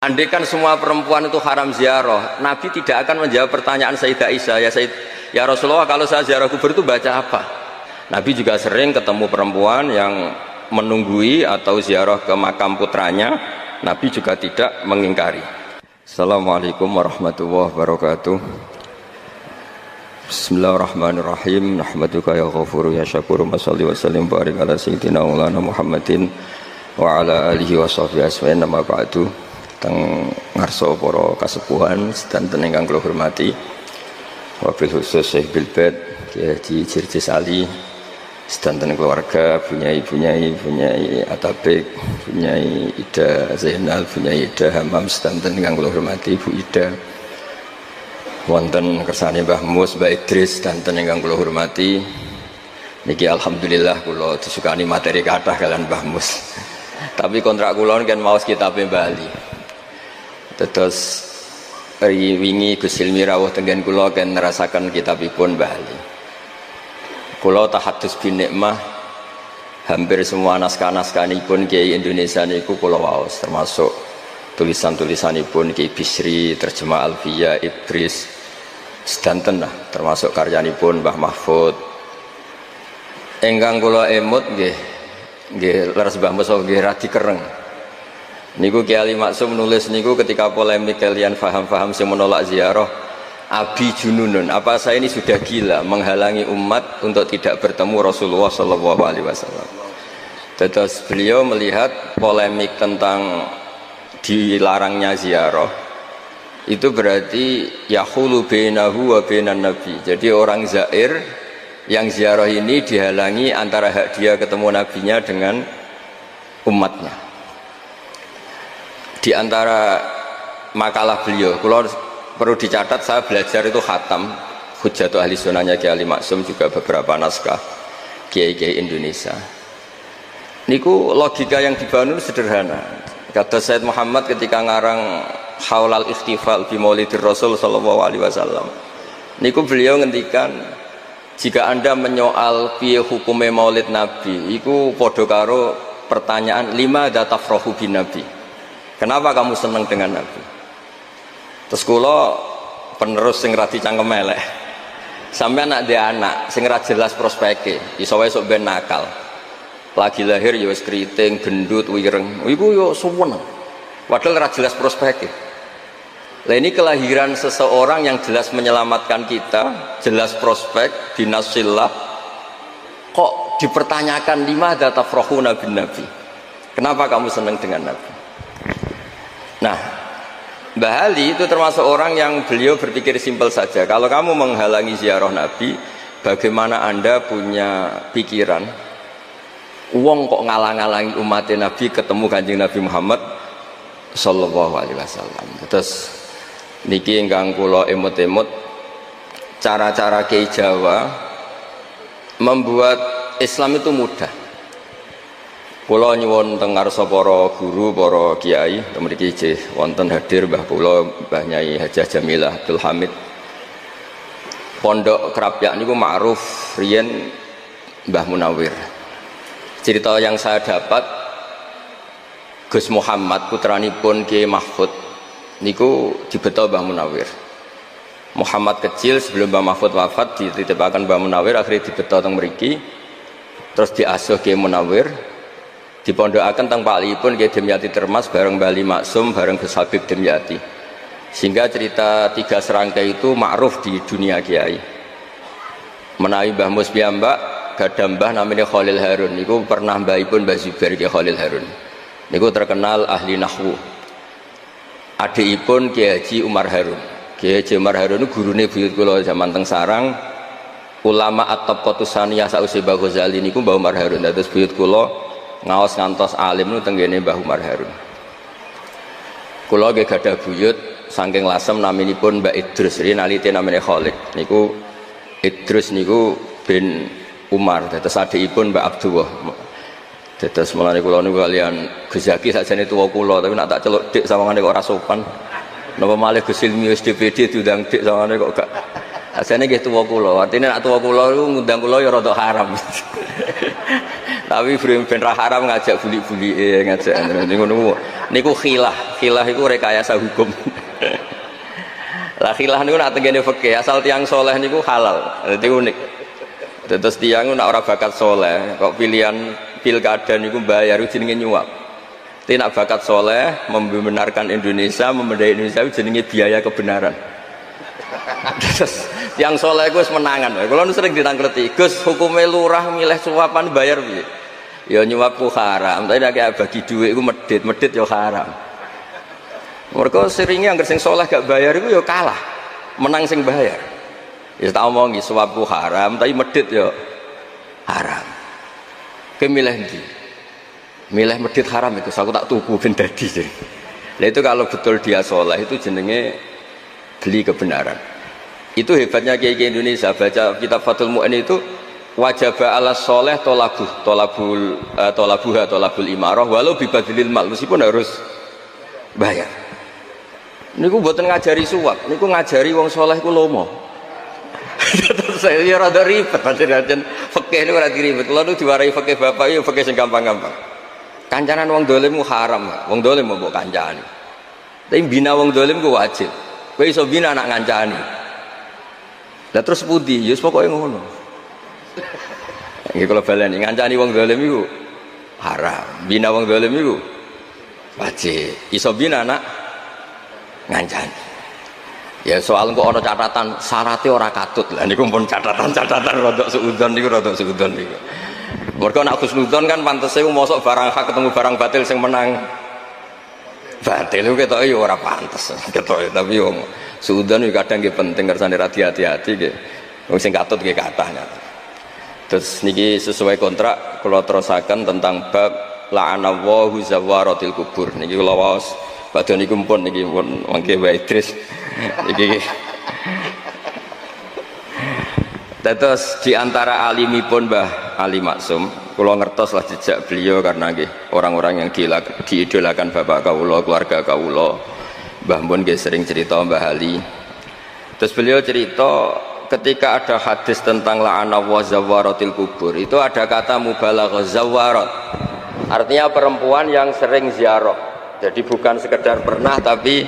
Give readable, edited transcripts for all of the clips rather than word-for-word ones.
Andaikan semua perempuan itu haram ziarah, Nabi tidak akan menjawab pertanyaan Sayyidah Aisyah, ya Rasulullah, kalau saya ziarah kubur itu baca apa? Nabi juga sering ketemu perempuan yang menunggui atau ziarah ke makam putranya, Nabi juga tidak mengingkari. Assalamualaikum warahmatullahi wabarakatuh. Bismillahirrahmanirrahim. Nahmaduka ya ghafuru ya syakuru, masalli wa sallim barik ala sayyidina maulana Muhammadin wa ala alihi wa sahbihi asma'in, nama ba'du. Teng ngarso para kasepuhan sedanten ingkang kula hormati, wabil khusus Syekh Bilbet Kiai Haji Jirjis Ali, sedanten keluarga, Bunyai Atabek, Bunyai Ida Zainal, Bunyai Ida Hamam, sedanten ingkang kula hormati, Bu Ida, wonten kersane Mbah Mus, Mbah Idris, sedanten ingkang kula hormati. Niki alhamdulillah kula disukani materi kathah kalian Mbah Mus. Tapi kontrak kula kan maos kitabe Bali. Terus wingi Gus Hilmi rawuh tenggen kula kan nerasakan kitabipun Bali. Kula tahadus bin nikmah, hampir semua naskah-naskahipun Kiai Indonesia niku kula waos, termasuk tulisan-tulisanipun Kiai Bisri, terjemah Alfiyah, Ibris, sedanten lah, termasuk karyanipun Mbah Mahfud. Ingkang kula emut nggih leres Mbah Mus nggih radi kereng. Niku Kiai Ali Maksum nulis niku ketika polemik kalian faham-faham yang menolak ziarah, abi jununun, apa saya ini sudah gila menghalangi umat untuk tidak bertemu Rasulullah Shallallahu Alaihi Wasallam. Terus beliau melihat polemik tentang dilarangnya ziarah itu berarti yahulu bainahu wa bainan nabi. Jadi orang zair yang ziarah ini dihalangi antara hak dia ketemu nabinya dengan umatnya. Di antara makalah beliau, kalau perlu dicatat, saya belajar itu khatam Hujjatul Ahli Sunnahnya Kiai Ali Maksum, juga beberapa naskah Kiai-Kiai Indonesia. Niku logika yang dibangun sederhana. Kata Said Muhammad ketika ngarang Haulal Ikhtifal bi Maulidir Rasul Sallallahu Alaihi Wasallam, niku beliau ngendikan, jika anda menyoal piye hukume maulid Nabi, iku podo karo pertanyaan lima datafrohu bin Nabi. Kenapa kamu senang dengan Nabi? Terus kula penerus sing radi cangkem elek. Sampai anak dia anak sing ra jelas prospeke, iso wae sok ben nakal. Lagi lahir ya wis kriting, gendut, wireng. Iku yo suwen. Padahal ra jelas prospeke. Lah ini kelahiran seseorang yang jelas menyelamatkan kita, jelas prospek, binasillah. Kok dipertanyakan lima datafrohuna bin Nabi? Kenapa kamu senang dengan Nabi? Nah, Mbah Ali itu termasuk orang yang beliau berpikir simpel saja. Kalau kamu menghalangi ziarah Nabi, bagaimana anda punya pikiran wong kok ngalang-alangi umat Nabi ketemu Kanjeng Nabi Muhammad Sallallahu Alaihi Wasallam. Terus niki ingkang kula emut-emut, cara-cara Kiai Jawa membuat Islam itu mudah. Kula nyuwun teng ngarsa para guru, para kiai, mriki nggih wonten hadir Mbah kula Mbah Nyai Hajah Jamilah Abdul Hamid. Pondok Krapyak niku ma'ruf riyen Mbah Munawir. Cerita yang saya dapat, Gus Muhammad putranipun Kiai Mahfud niku dibeto Mbah Munawir. Muhammad kecil sebelum Mbah Mahfud wafat dititipaken Mbah Munawir, akhirnya dibeto teng mriki. Terus diasuh Kiai Munawir. Dipondokaken teng Paklipun Kiai Demyati Termas bareng Bali Maksum bareng Gus Habib Demyati, sehingga cerita tiga serangkai itu ma'ruf di dunia kiai. Menawi Mbah Mus piyambak gadah mbah namanya Khalil Harun, niku pernah mbahipun Mbah Zubair Kiai Khalil Harun, niku terkenal ahli nahwu. Adikipun Kiai Haji Umar Harun. Kiai Haji Umar Harun niku gurune buyut kula zaman teng Sarang, ulama at-tabaqatus tsaniyah sausé Mbah Ghazali niku Mbah Umar Harun. Terus buyut kula ngaos ngantos alim nu tenggene Mbah Umar Harun. Kula nggih gadah buyut saking lasem naminipun Mbak Idrus, rinalite namine Khalid. Niku Idrus niku bin Umar, dados adikipun Mbak Abdullah. Dados mulane kula niku kalian Gus Zaki sakjane tuwa kula, tapi nak tak celuk dik sawangane kok ora sopan. Napa malih Gus Ilmi wis DPD diundang dik sawangane kok gak. Sakjane nggih tuwa kula. Artine nak tuwa kula niku ngundang kula ya rada haram. Tapi ben ra haram ngajak buli-buli ngajak niku khilah iku rekayasa hukum. Lah khilah niku nak tengene fikih asal tiang soleh niku halal. Dadi unik. Terus tiang nak ora bakat soleh, kok pilihan pilkada niku bayar jenenge nyuap. Tapi nak bakat soleh membenarkan Indonesia, memendai Indonesia jenenge biaya kebenaran. Terus tiang soleh Gus menangan. Kalau sering ditangkleti, Gus hukumnya lurah milih suapan bayar piye? Ya nyuapku haram, tapi nek bagi duit iku medit ya haram. Mereka seringnya anggar sing soleh gak bayar iku ya kalah, menang sing bayar. Ya tak omongi suapku haram, tapi medit ya haram. Kemilih ndi? Milih medit haram itu, aku tak tuku ben dadi. Nah itu kalau betul dia soleh itu jenenge beli kebenaran. Itu hebatnya kiai Indonesia. Baca kitab Fathul Mu'in itu wajib ala soleh tolabul imarah walau bibadilil mal, meskipun harus bayar. Niku mboten ngajari suap, niku ngajari wong soleh ku lomo. Terus saya ya rada ribet pancen fikih niku ora diribet. Kula nu diwarai fikih bapak ya fikih sing gampang-gampang. Kancanan wong dolim ku haram, wong dolim mbok kancani. Tapi bina wong dolim ku wajib. Kowe iso bina anak ngancani. Lah terus pundi? Ya pokoke ngono. Nggih kula baleni ngancani wong dolim iku haram. Bina wong dolim iku wajib. Iso bina anak ngancani. Ya soal kok ana catatan syaratnya ora katut. Lah niku pun catatan rodok suudzon niku. Mergo nek husnudzon kan pantese mosok barang hak ketemu barang batil sing menang. Batil itu ketoke ya ora pantes. Ketoke tapi yo suudzon iki kadang nggih penting kersane hati-hati nggih. Wong sing katut nggih kathah. Terus niki sesuai kontrak kula terusaken tentang bab la'anallahu zawaratil kubur. Niki kula waos badhe niku pun niki pun mangke wae Idris. Niki terus di antara alimipun Mbah Ali Maksum, kula ngertos lah jejak beliau karena nggih orang-orang yang diidolakan bapak kawula, keluarga kawula. Mbah Mun nggih sering cerita Mbah Ali. Terus beliau cerita ketika ada hadis tentang la'ana wa zawaratil kubur, itu ada kata mubalaghah zawarat. Artinya perempuan yang sering ziarah. Jadi bukan sekedar pernah tapi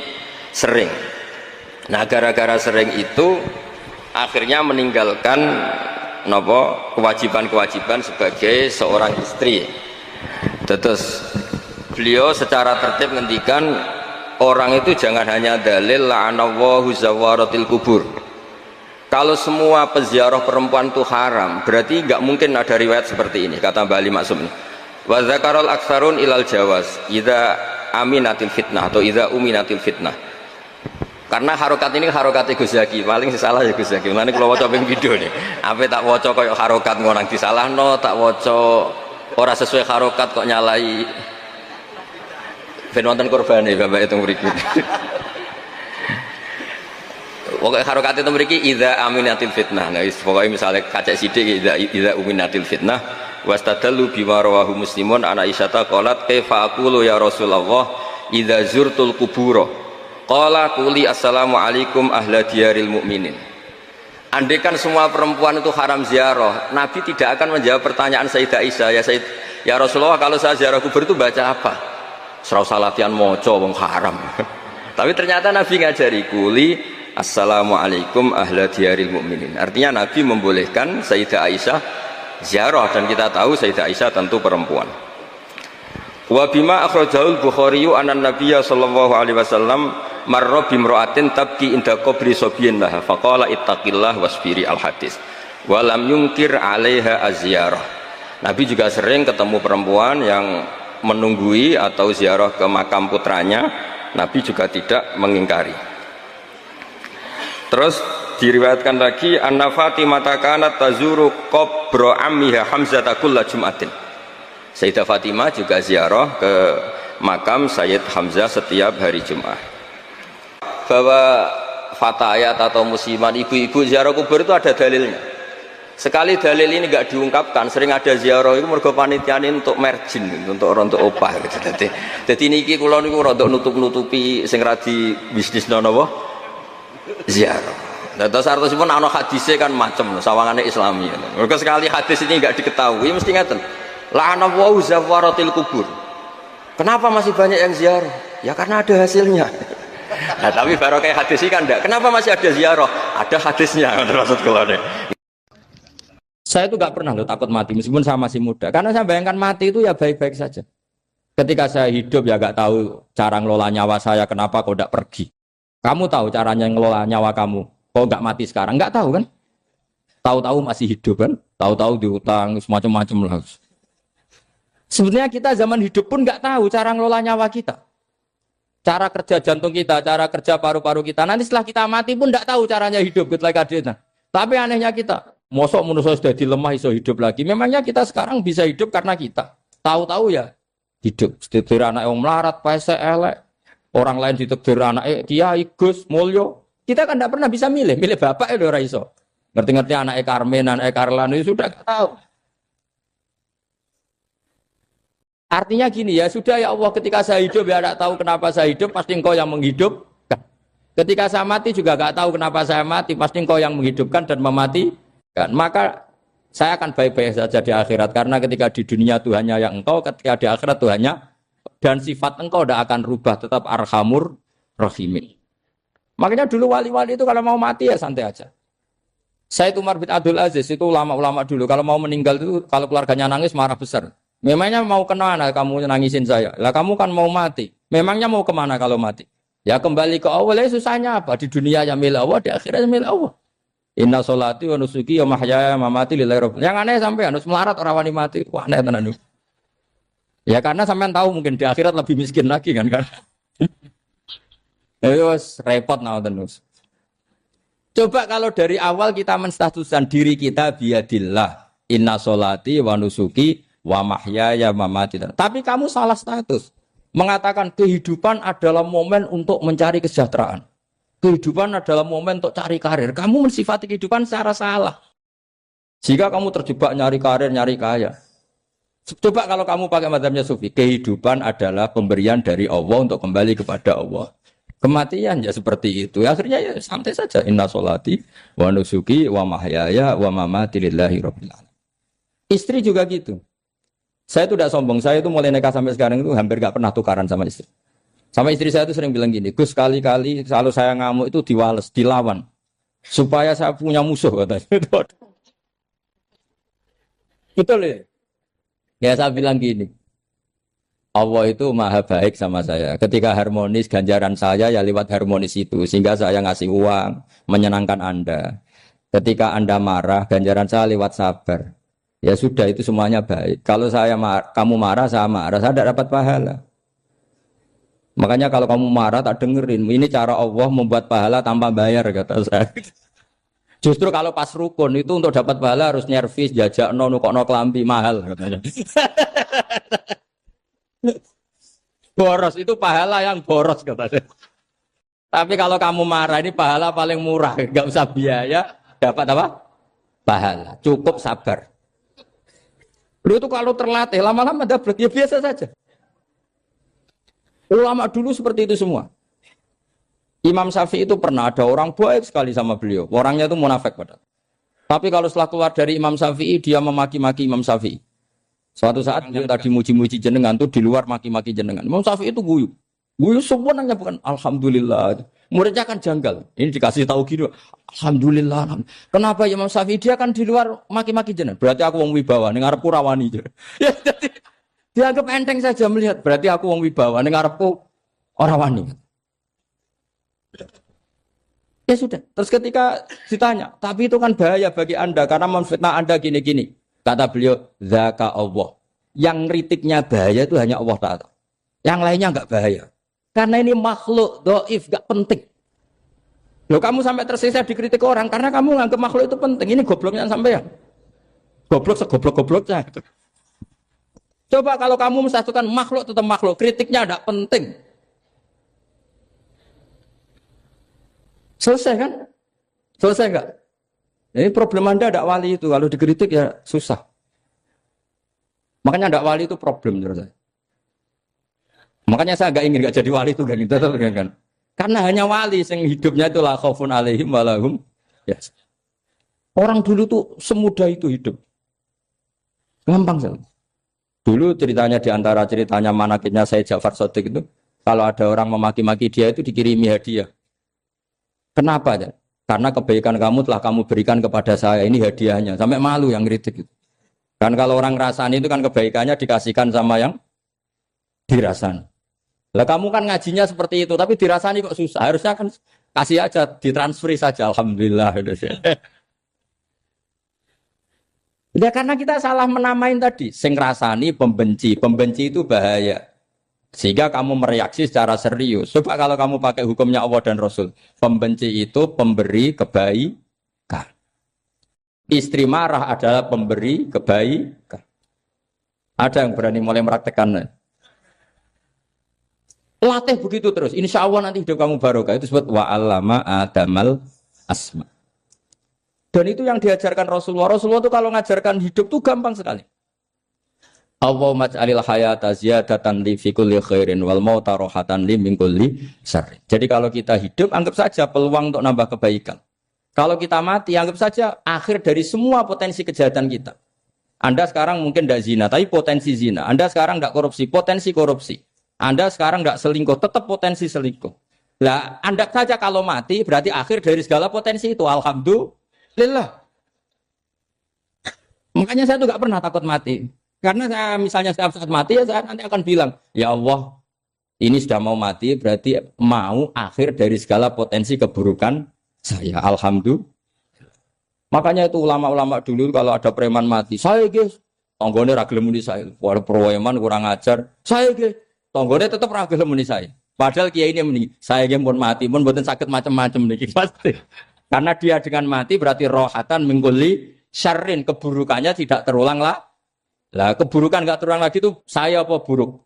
sering. Nah, gara-gara sering itu akhirnya meninggalkan kewajiban-kewajiban sebagai seorang istri. Terus beliau secara tertib ngendikan orang itu jangan hanya dalil la'anallahu zawaratil kubur. Kalau semua peziarah perempuan itu haram, berarti nggak mungkin ada riwayat seperti ini, kata Mbak Ali Maksum. Wa dzakarul aktsarun ilal jawaz idza aminatil fitnah atau idza uminatil fitnah. Karena harokat ini harokat Gus Zaki, paling salah ya Gus Zaki. Mulane kula waca ping video nih. Apa tak waca koyo harokat ngono disalahno, tak waca ora sesuai harokat kok nyalai. Ben wonten kurbane Bapak itu mriki. Pokoknya harokat itu mriki idza aminatil fitnah. Nah, pokoknya misalnya kacek sithik idza uminatil fitnah wastadallu bima rawahu Muslimun ana Aisyah qalat kaifa aqulu ya Rasulullah idza zurtul kubura qala quli assalamu alaikum ahla diyaril mu'minin. Andaikan semua perempuan itu haram ziarah, Nabi tidak akan menjawab pertanyaan Sayyidah Aisyah, ya Rasulullah kalau saya ziarah kubur itu baca apa? Serau latihan moco wong haram. Tapi ternyata Nabi ngajari kuli assalamualaikum ahla diyaril mu'minin. Artinya Nabi membolehkan Sayyidah Aisyah ziarah, dan kita tahu Sayyidah Aisyah tentu perempuan. Wa bima akhrajahul Bukhari anan Nabiyya sallallahu alaihi wasallam marra bimra'atin tabki inda qabri sabiyyin laha faqala ittaqillah wasbiri al hadis wa lam yunkir 'alaiha az-ziyarah. Nabi juga sering ketemu perempuan yang menunggui atau ziarah ke makam putranya, Nabi juga tidak mengingkari. Terus diriwayatkan lagi anna Fatimah kanat tazuru qabra ammiha Hamzah kulla jum'atin. Sayyidah Fatimah juga ziarah ke makam Sayyid Hamzah setiap hari Jumat. Bahwa fatayat atau musliman ibu-ibu ziarah kubur itu ada dalilnya. Sekali dalil ini nggak diungkapkan, sering ada ziarah itu mergo panitia ini untuk merjin, untuk orang untuk opah gitu. Jadi niki kula niku rada nutup-nutupi sing radi bisnis napa ziarah. Terus artosipun ana hadise kan macam sawangane Islami. Mergo sekali hadis ini nggak diketahui mesti ngaten. La'anallahu zawaratil kubur. Kenapa masih banyak yang ziarah? Ya karena ada hasilnya. Nah, tapi barokah hadis ini kan enggak. Kenapa masih ada ziarah? Ada hadisnya. Maksud kalau deh. Saya itu nggak pernah loh takut mati meskipun saya masih muda. Karena saya bayangkan mati itu ya baik-baik saja. Ketika saya hidup ya nggak tahu cara ngelola nyawa saya. Kenapa kok nggak pergi? Kamu tahu caranya ngelola nyawa kamu? Kok nggak mati sekarang? Nggak tahu kan? Tahu-tahu masih hidup kan? Tahu-tahu diutang semacam-macam lah. Sebenarnya kita zaman hidup pun nggak tahu cara ngelola nyawa kita. Cara kerja jantung kita, cara kerja paru-paru kita. Nanti setelah kita mati pun tidak tahu caranya hidup. Tapi anehnya kita, mosok manusia sudah dilemah iso hidup lagi. Memangnya kita sekarang bisa hidup karena kita. Tahu-tahu ya hidup. Ditekdir anak yang melarat, pese elek. Orang lain ditekdir anak Kiai, Gus, Mulyo. Kita kan tidak pernah bisa milih bapak itu ora iso. Ngerti-ngerti anak Karmen, anak Karlan itu sudah nggak tahu. Artinya gini ya, sudah ya Allah ketika saya hidup ya tidak tahu kenapa saya hidup, pasti engkau yang menghidupkan. Ketika saya mati juga tidak tahu kenapa saya mati, pasti engkau yang menghidupkan dan mematikan. Maka saya akan baik-baik saja di akhirat, karena ketika di dunia Tuhannya yang engkau, ketika di akhirat Tuhannya, dan sifat engkau tidak akan rubah, tetap arhamur rahimin. Makanya dulu wali-wali itu kalau mau mati ya santai aja. Said Umar bin Abdul Aziz itu ulama-ulama dulu, kalau mau meninggal itu kalau keluarganya nangis marah besar. Memangnya mau kemana kamu nangisin saya? Lah kamu kan mau mati. Memangnya mau kemana kalau mati? Ya kembali ke Allah. Susahnya apa? Di dunia ya milik Allah, di akhirat milik Allah. Inna sholati wa nusuki wa mahyaya wa mamati lillahi rabbil. Yang aneh sampai harus melarat orang wani mati. Wah aneh tenan. Ya karena sampean tahu mungkin di akhirat lebih miskin lagi kan. Terus repot nah terus. Coba kalau dari awal kita menstatuskan diri kita biadillah. Inna sholati wa nusuki wa mahyaya mamati. Tapi kamu salah status. Mengatakan kehidupan adalah momen untuk mencari kesejahteraan. Kehidupan adalah momen untuk cari karir. Kamu mensifati kehidupan secara salah. Jika kamu terjebak nyari karir, nyari kaya. Coba kalau kamu pakai mazhabnya Sufi, kehidupan adalah pemberian dari Allah untuk kembali kepada Allah. Kematian ya seperti itu. Akhirnya ya santai saja. Inna sholati wa nusuki wa mahyaya wa mamati lillahi rabbil alamin. Istri juga gitu. Saya itu tidak sombong, saya itu mulai nikah sampai sekarang itu hampir gak pernah tukaran sama istri. Sama istri saya itu sering bilang gini, Gus kali-kali kalau saya ngamuk itu diwales, dilawan. Supaya saya punya musuh katanya. Betul ya? Ya saya bilang gini, Allah itu maha baik sama saya. Ketika harmonis, ganjaran saya ya lewat harmonis itu. Sehingga saya ngasih uang, menyenangkan Anda. Ketika Anda marah, ganjaran saya lewat sabar. Ya sudah itu semuanya baik. Kalau kamu marah, saya tidak dapat pahala. Makanya kalau kamu marah tak dengerin. Ini cara Allah membuat pahala tanpa bayar kata saya. Justru kalau pas rukun itu untuk dapat pahala harus nyervis, jajak nukokno kelambi mahal katanya. Boros itu pahala yang boros katanya. Tapi kalau kamu marah ini pahala paling murah, nggak usah biaya, dapat apa? Pahala. Cukup sabar. Lu itu kalau terlatih lama-lama dapat ya biasa saja. Ulama dulu seperti itu semua. Imam Syafi'i itu pernah ada orang baik sekali sama beliau. Orangnya itu munafik padahal. Tapi kalau setelah keluar dari Imam Syafi'i dia memaki-maki Imam Syafi'i. Suatu saat dia tadi muji-muji jenengan tuh di luar maki-maki jenengan. Imam Syafi'i itu guyu. Guyu sebenarnya bukan alhamdulillah. Muridnya kan janggal. Ini dikasih tahu gitu. Alhamdulillah. Kenapa Imam Syafi'i dia kan di luar maki-maki jenengan? Berarti aku wong wibawa ning ngarepku rawani. Ya jadi dianggap enteng saja melihat. Berarti aku wong wibawa ning ngarepku ora wani. Ya sudah. Terus ketika ditanya, tapi itu kan bahaya bagi Anda karena memfitnah Anda gini-gini. Kata beliau, zaka Allah. Yang kritiknya bahaya itu hanya Allah Ta'ala. Yang lainnya enggak bahaya. Karena ini makhluk dhaif, enggak penting. Loh kamu sampai tersisa dikritik orang karena kamu nganggap makhluk itu penting. Ini gobloknya sampean. Goblok segoblok-gobloknya. Coba kalau kamu mensatukan makhluk tetap makhluk, kritiknya enggak penting. Selesai kan? Selesai enggak? Ini problem Anda ada wali itu, kalau dikritik ya susah. Makanya ada wali itu problem menurut saya. Makanya saya enggak ingin enggak jadi wali itu kan. Karena hanya wali yang hidupnya itu la khaufun alaihim walahum. Yes. Orang dulu tuh semudah itu hidup. Gampang sekali. Dulu ceritanya di antara ceritanya manakibnya saya Ja'far Shadiq itu, kalau ada orang memaki-maki dia itu dikirimi hadiah. Kenapa ya? Karena kebaikan kamu telah kamu berikan kepada saya, ini hadiahnya. Sampai malu yang kritik itu. Kan kalau orang rasani itu kan kebaikannya dikasihkan sama yang dirasani. Lah kamu kan ngajinya seperti itu, tapi dirasani kok susah. Harusnya kan kasih aja, ditransferi saja. Alhamdulillah. Ya karena kita salah menamain tadi. Sing rasani pembenci. Pembenci itu bahaya. Sehingga kamu mereaksi secara serius. Coba kalau kamu pakai hukumnya Allah dan Rasul. Pembenci itu pemberi kebaikan. Istri marah adalah pemberi kebaikan. Ada yang berani mulai meraktekannya. Latih begitu terus. Insya Allah nanti hidup kamu barokah. Itu disebut wa'allama adamal asma. Dan itu yang diajarkan Rasulullah. Rasulullah itu kalau ngajarkan hidup itu gampang sekali. Allahumma ja'alil hayata ziyadatan li fi kulli khairin wal mauta rohatan li min kulli syarrin. Jadi kalau kita hidup, anggap saja peluang untuk nambah kebaikan. Kalau kita mati, anggap saja akhir dari semua potensi kejahatan kita. Anda sekarang mungkin tidak zina, tapi potensi zina. Anda sekarang tidak korupsi, potensi korupsi. Anda sekarang tidak selingkuh, tetap potensi selingkuh. Lah, Anda saja kalau mati, berarti akhir dari segala potensi itu. Alhamdulillah. Makanya saya tuh nggak pernah takut mati. Karena saya misalnya setiap saat mati, ya saya nanti akan bilang, ya Allah, ini sudah mau mati, berarti mau akhir dari segala potensi keburukan saya. Alhamdulillah. Makanya itu ulama-ulama dulu kalau ada preman mati, saya guys, tonggone ragil muni saya. Walau preman kurang ajar, saya guys, tonggone tetap ragil muni saya. Padahal kiai ini muni, saya guys pun mati, pun bukan sakit macam-macam nih pasti. Karena dia dengan mati berarti rohatan mengguli syarrin, keburukannya tidak terulang lah. Lah keburukan nggak terulang lagi itu saya apa buruk?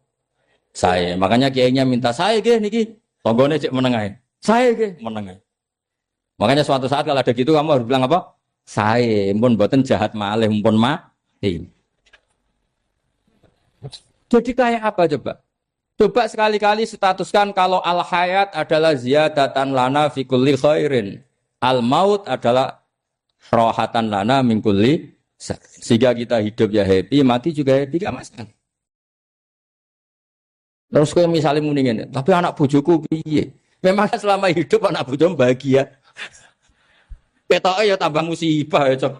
Saya. Makanya kiainya minta saya guys niki, tonggone cek menengai. Saya guys menengai. Makanya suatu saat kalau ada gitu kamu harus bilang apa? Saya, pun buatan jahat malih, pun mati. Jadi kayak apa coba? Coba sekali-kali statuskan kalau al-hayat adalah ziyadatan lana fi kulli khairin. Al-maut adalah rohatan lana min kulli syarrin. Sehingga kita hidup ya happy, mati juga happy, gak masalah. Terus kayak misalnya mendingin, tapi anak bojoku piye? Memang selama hidup anak bojomu bahagia. Petoke ya tambah musibah ya, Cok.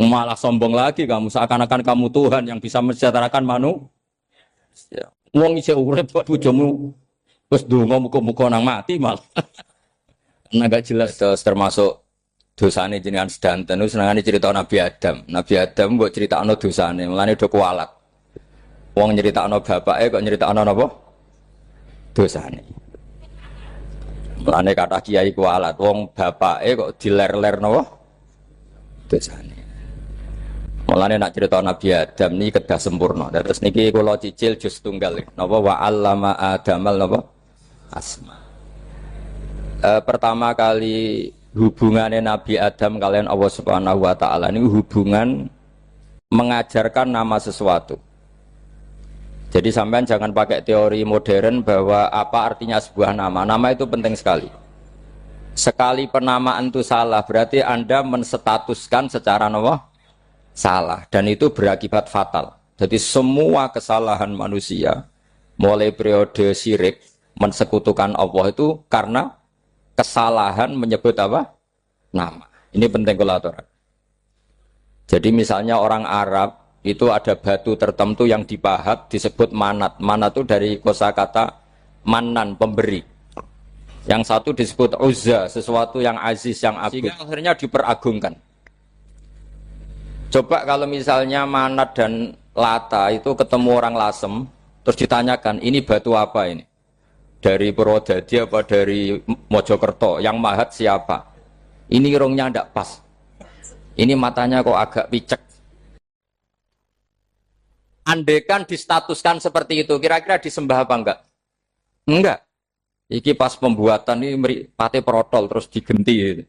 Malah sombong lagi kamu, seakan-akan kamu Tuhan yang bisa mensejahterakan manusia. Wong isih urip kok bojomu wis ndonga muga-muga nang mati malah. Nah gak jelas termasuk dosane jenengan sedanten itu senengane cerita Nabi Adam. Nabi Adam mbok critakno dosane, mulane do kualat. Wong nyeritakno bapake kok nyeritakno napa? Dosane. Mulane kata kiai kualat, wong bapake kok diler-ler napa? Dosane. Mulane nak cerita Nabi Adam niki kedah sempurna. Terus niki kula cicil juz tunggal napa wa 'allama adamal napa? Asma. Pertama kali hubungannya Nabi Adam kalian Allah Subhanahu wa taala ini hubungan mengajarkan nama sesuatu. Jadi sampean jangan pakai teori modern bahwa apa artinya sebuah nama. Nama itu penting sekali. Sekali penamaan itu salah, berarti Anda menstatuskan secara salah. Dan itu berakibat fatal. Jadi semua kesalahan manusia, mulai periode syirik, mensekutukan Allah itu karena kesalahan menyebut apa? Nama. Ini penting kolaboran. Jadi misalnya orang Arab, itu ada batu tertentu yang dipahat disebut manat. Manat itu dari kosakata manan, pemberi. Yang satu disebut uzza, sesuatu yang aziz, yang agung. Sehingga akhirnya diperagungkan. Coba kalau misalnya manat dan lata itu ketemu orang lasem, terus ditanyakan, ini batu apa ini? Dari Purwodadi apa dari Mojokerto? Yang mahat siapa? Ini irungnya tidak pas. Ini matanya kok agak picek. Andekan distatuskan seperti itu, kira-kira disembah apa enggak? Enggak. Iki pas pembuatan ini pate protol terus digenti.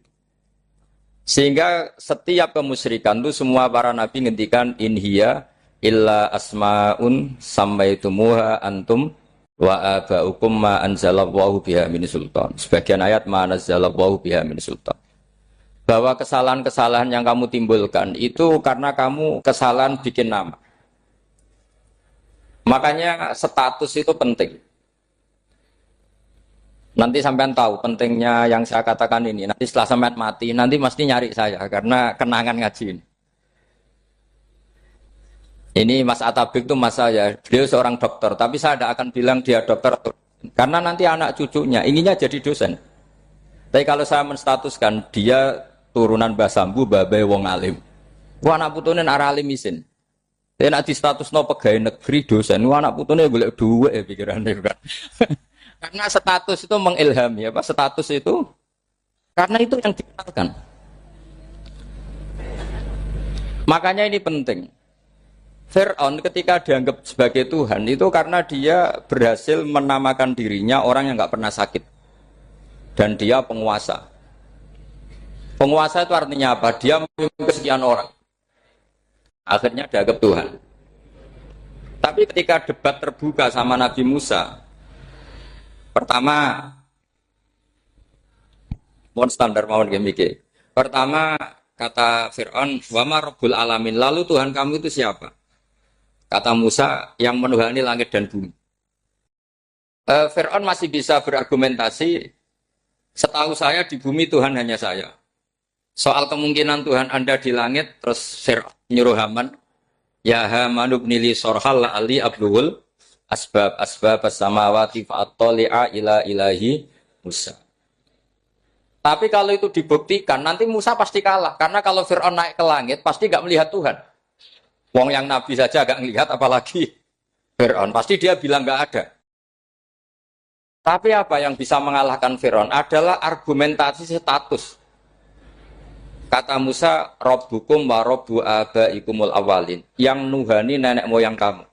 Sehingga setiap kemusyrikan itu semua para nabi ngendikan inhiya illa asmaun sammaitumuha antum wa abaukum ma anzalallahu biha min sultan. Sebagian ayat ma anzalallahu biha min sultan. bahwa kesalahan-kesalahan yang kamu timbulkan itu karena kamu kesalahan bikin nama. Makanya status itu penting. Nanti sampean tahu pentingnya yang saya katakan ini. Nanti setelah sampean mati, nanti mesti nyari saya karena kenangan ngaji ini. Ini Mas Atabik itu mas saya, beliau seorang dokter, tapi saya tidak akan bilang dia dokter, karena nanti anak cucunya inginnya jadi dosen. Tapi kalau saya menstatuskan dia turunan Mbah Sambu, babai wong alim. Wah anak putune arah alim isin. Dia nak di status no pegawai negeri dosen, wah anak putune boleh duwe pikirannya kan. Karena status itu mengilhami, apa status itu? Karena itu yang dikenalkan. Makanya ini penting. Fir'aun ketika dianggap sebagai Tuhan itu karena dia berhasil menamakan dirinya orang yang nggak pernah sakit dan dia penguasa. Penguasa itu artinya apa? Dia memimpin sekian orang. Akhirnya dianggap Tuhan. Tapi ketika debat terbuka sama Nabi Musa, pertama, mohon standar mohon gemike. Pertama kata Fir'aun, wama Rabbul Alamin. Lalu Tuhan kamu itu siapa? Kata Musa, yang menuhani langit dan bumi. Fir'aun masih bisa berargumentasi, setahu saya di bumi Tuhan hanya saya. Soal kemungkinan Tuhan Anda di langit, terus Fir'aun nyuruh Haman, ya Haman ibnili sorhal la'ali abluhul asbab as-samawati fa'attali'a ila ilahi Musa. Tapi kalau itu dibuktikan, nanti Musa pasti kalah. Karena kalau Fir'aun naik ke langit, pasti gak melihat Tuhan. Wong yang Nabi saja agak ngelihat, apalagi Fir'aun. Pasti dia bilang nggak ada. Tapi apa yang bisa mengalahkan Fir'aun adalah argumentasi status. Kata Musa, Rabbukum wa Rabbu abaikumul awalin. Yang nuhani nenek moyang kamu.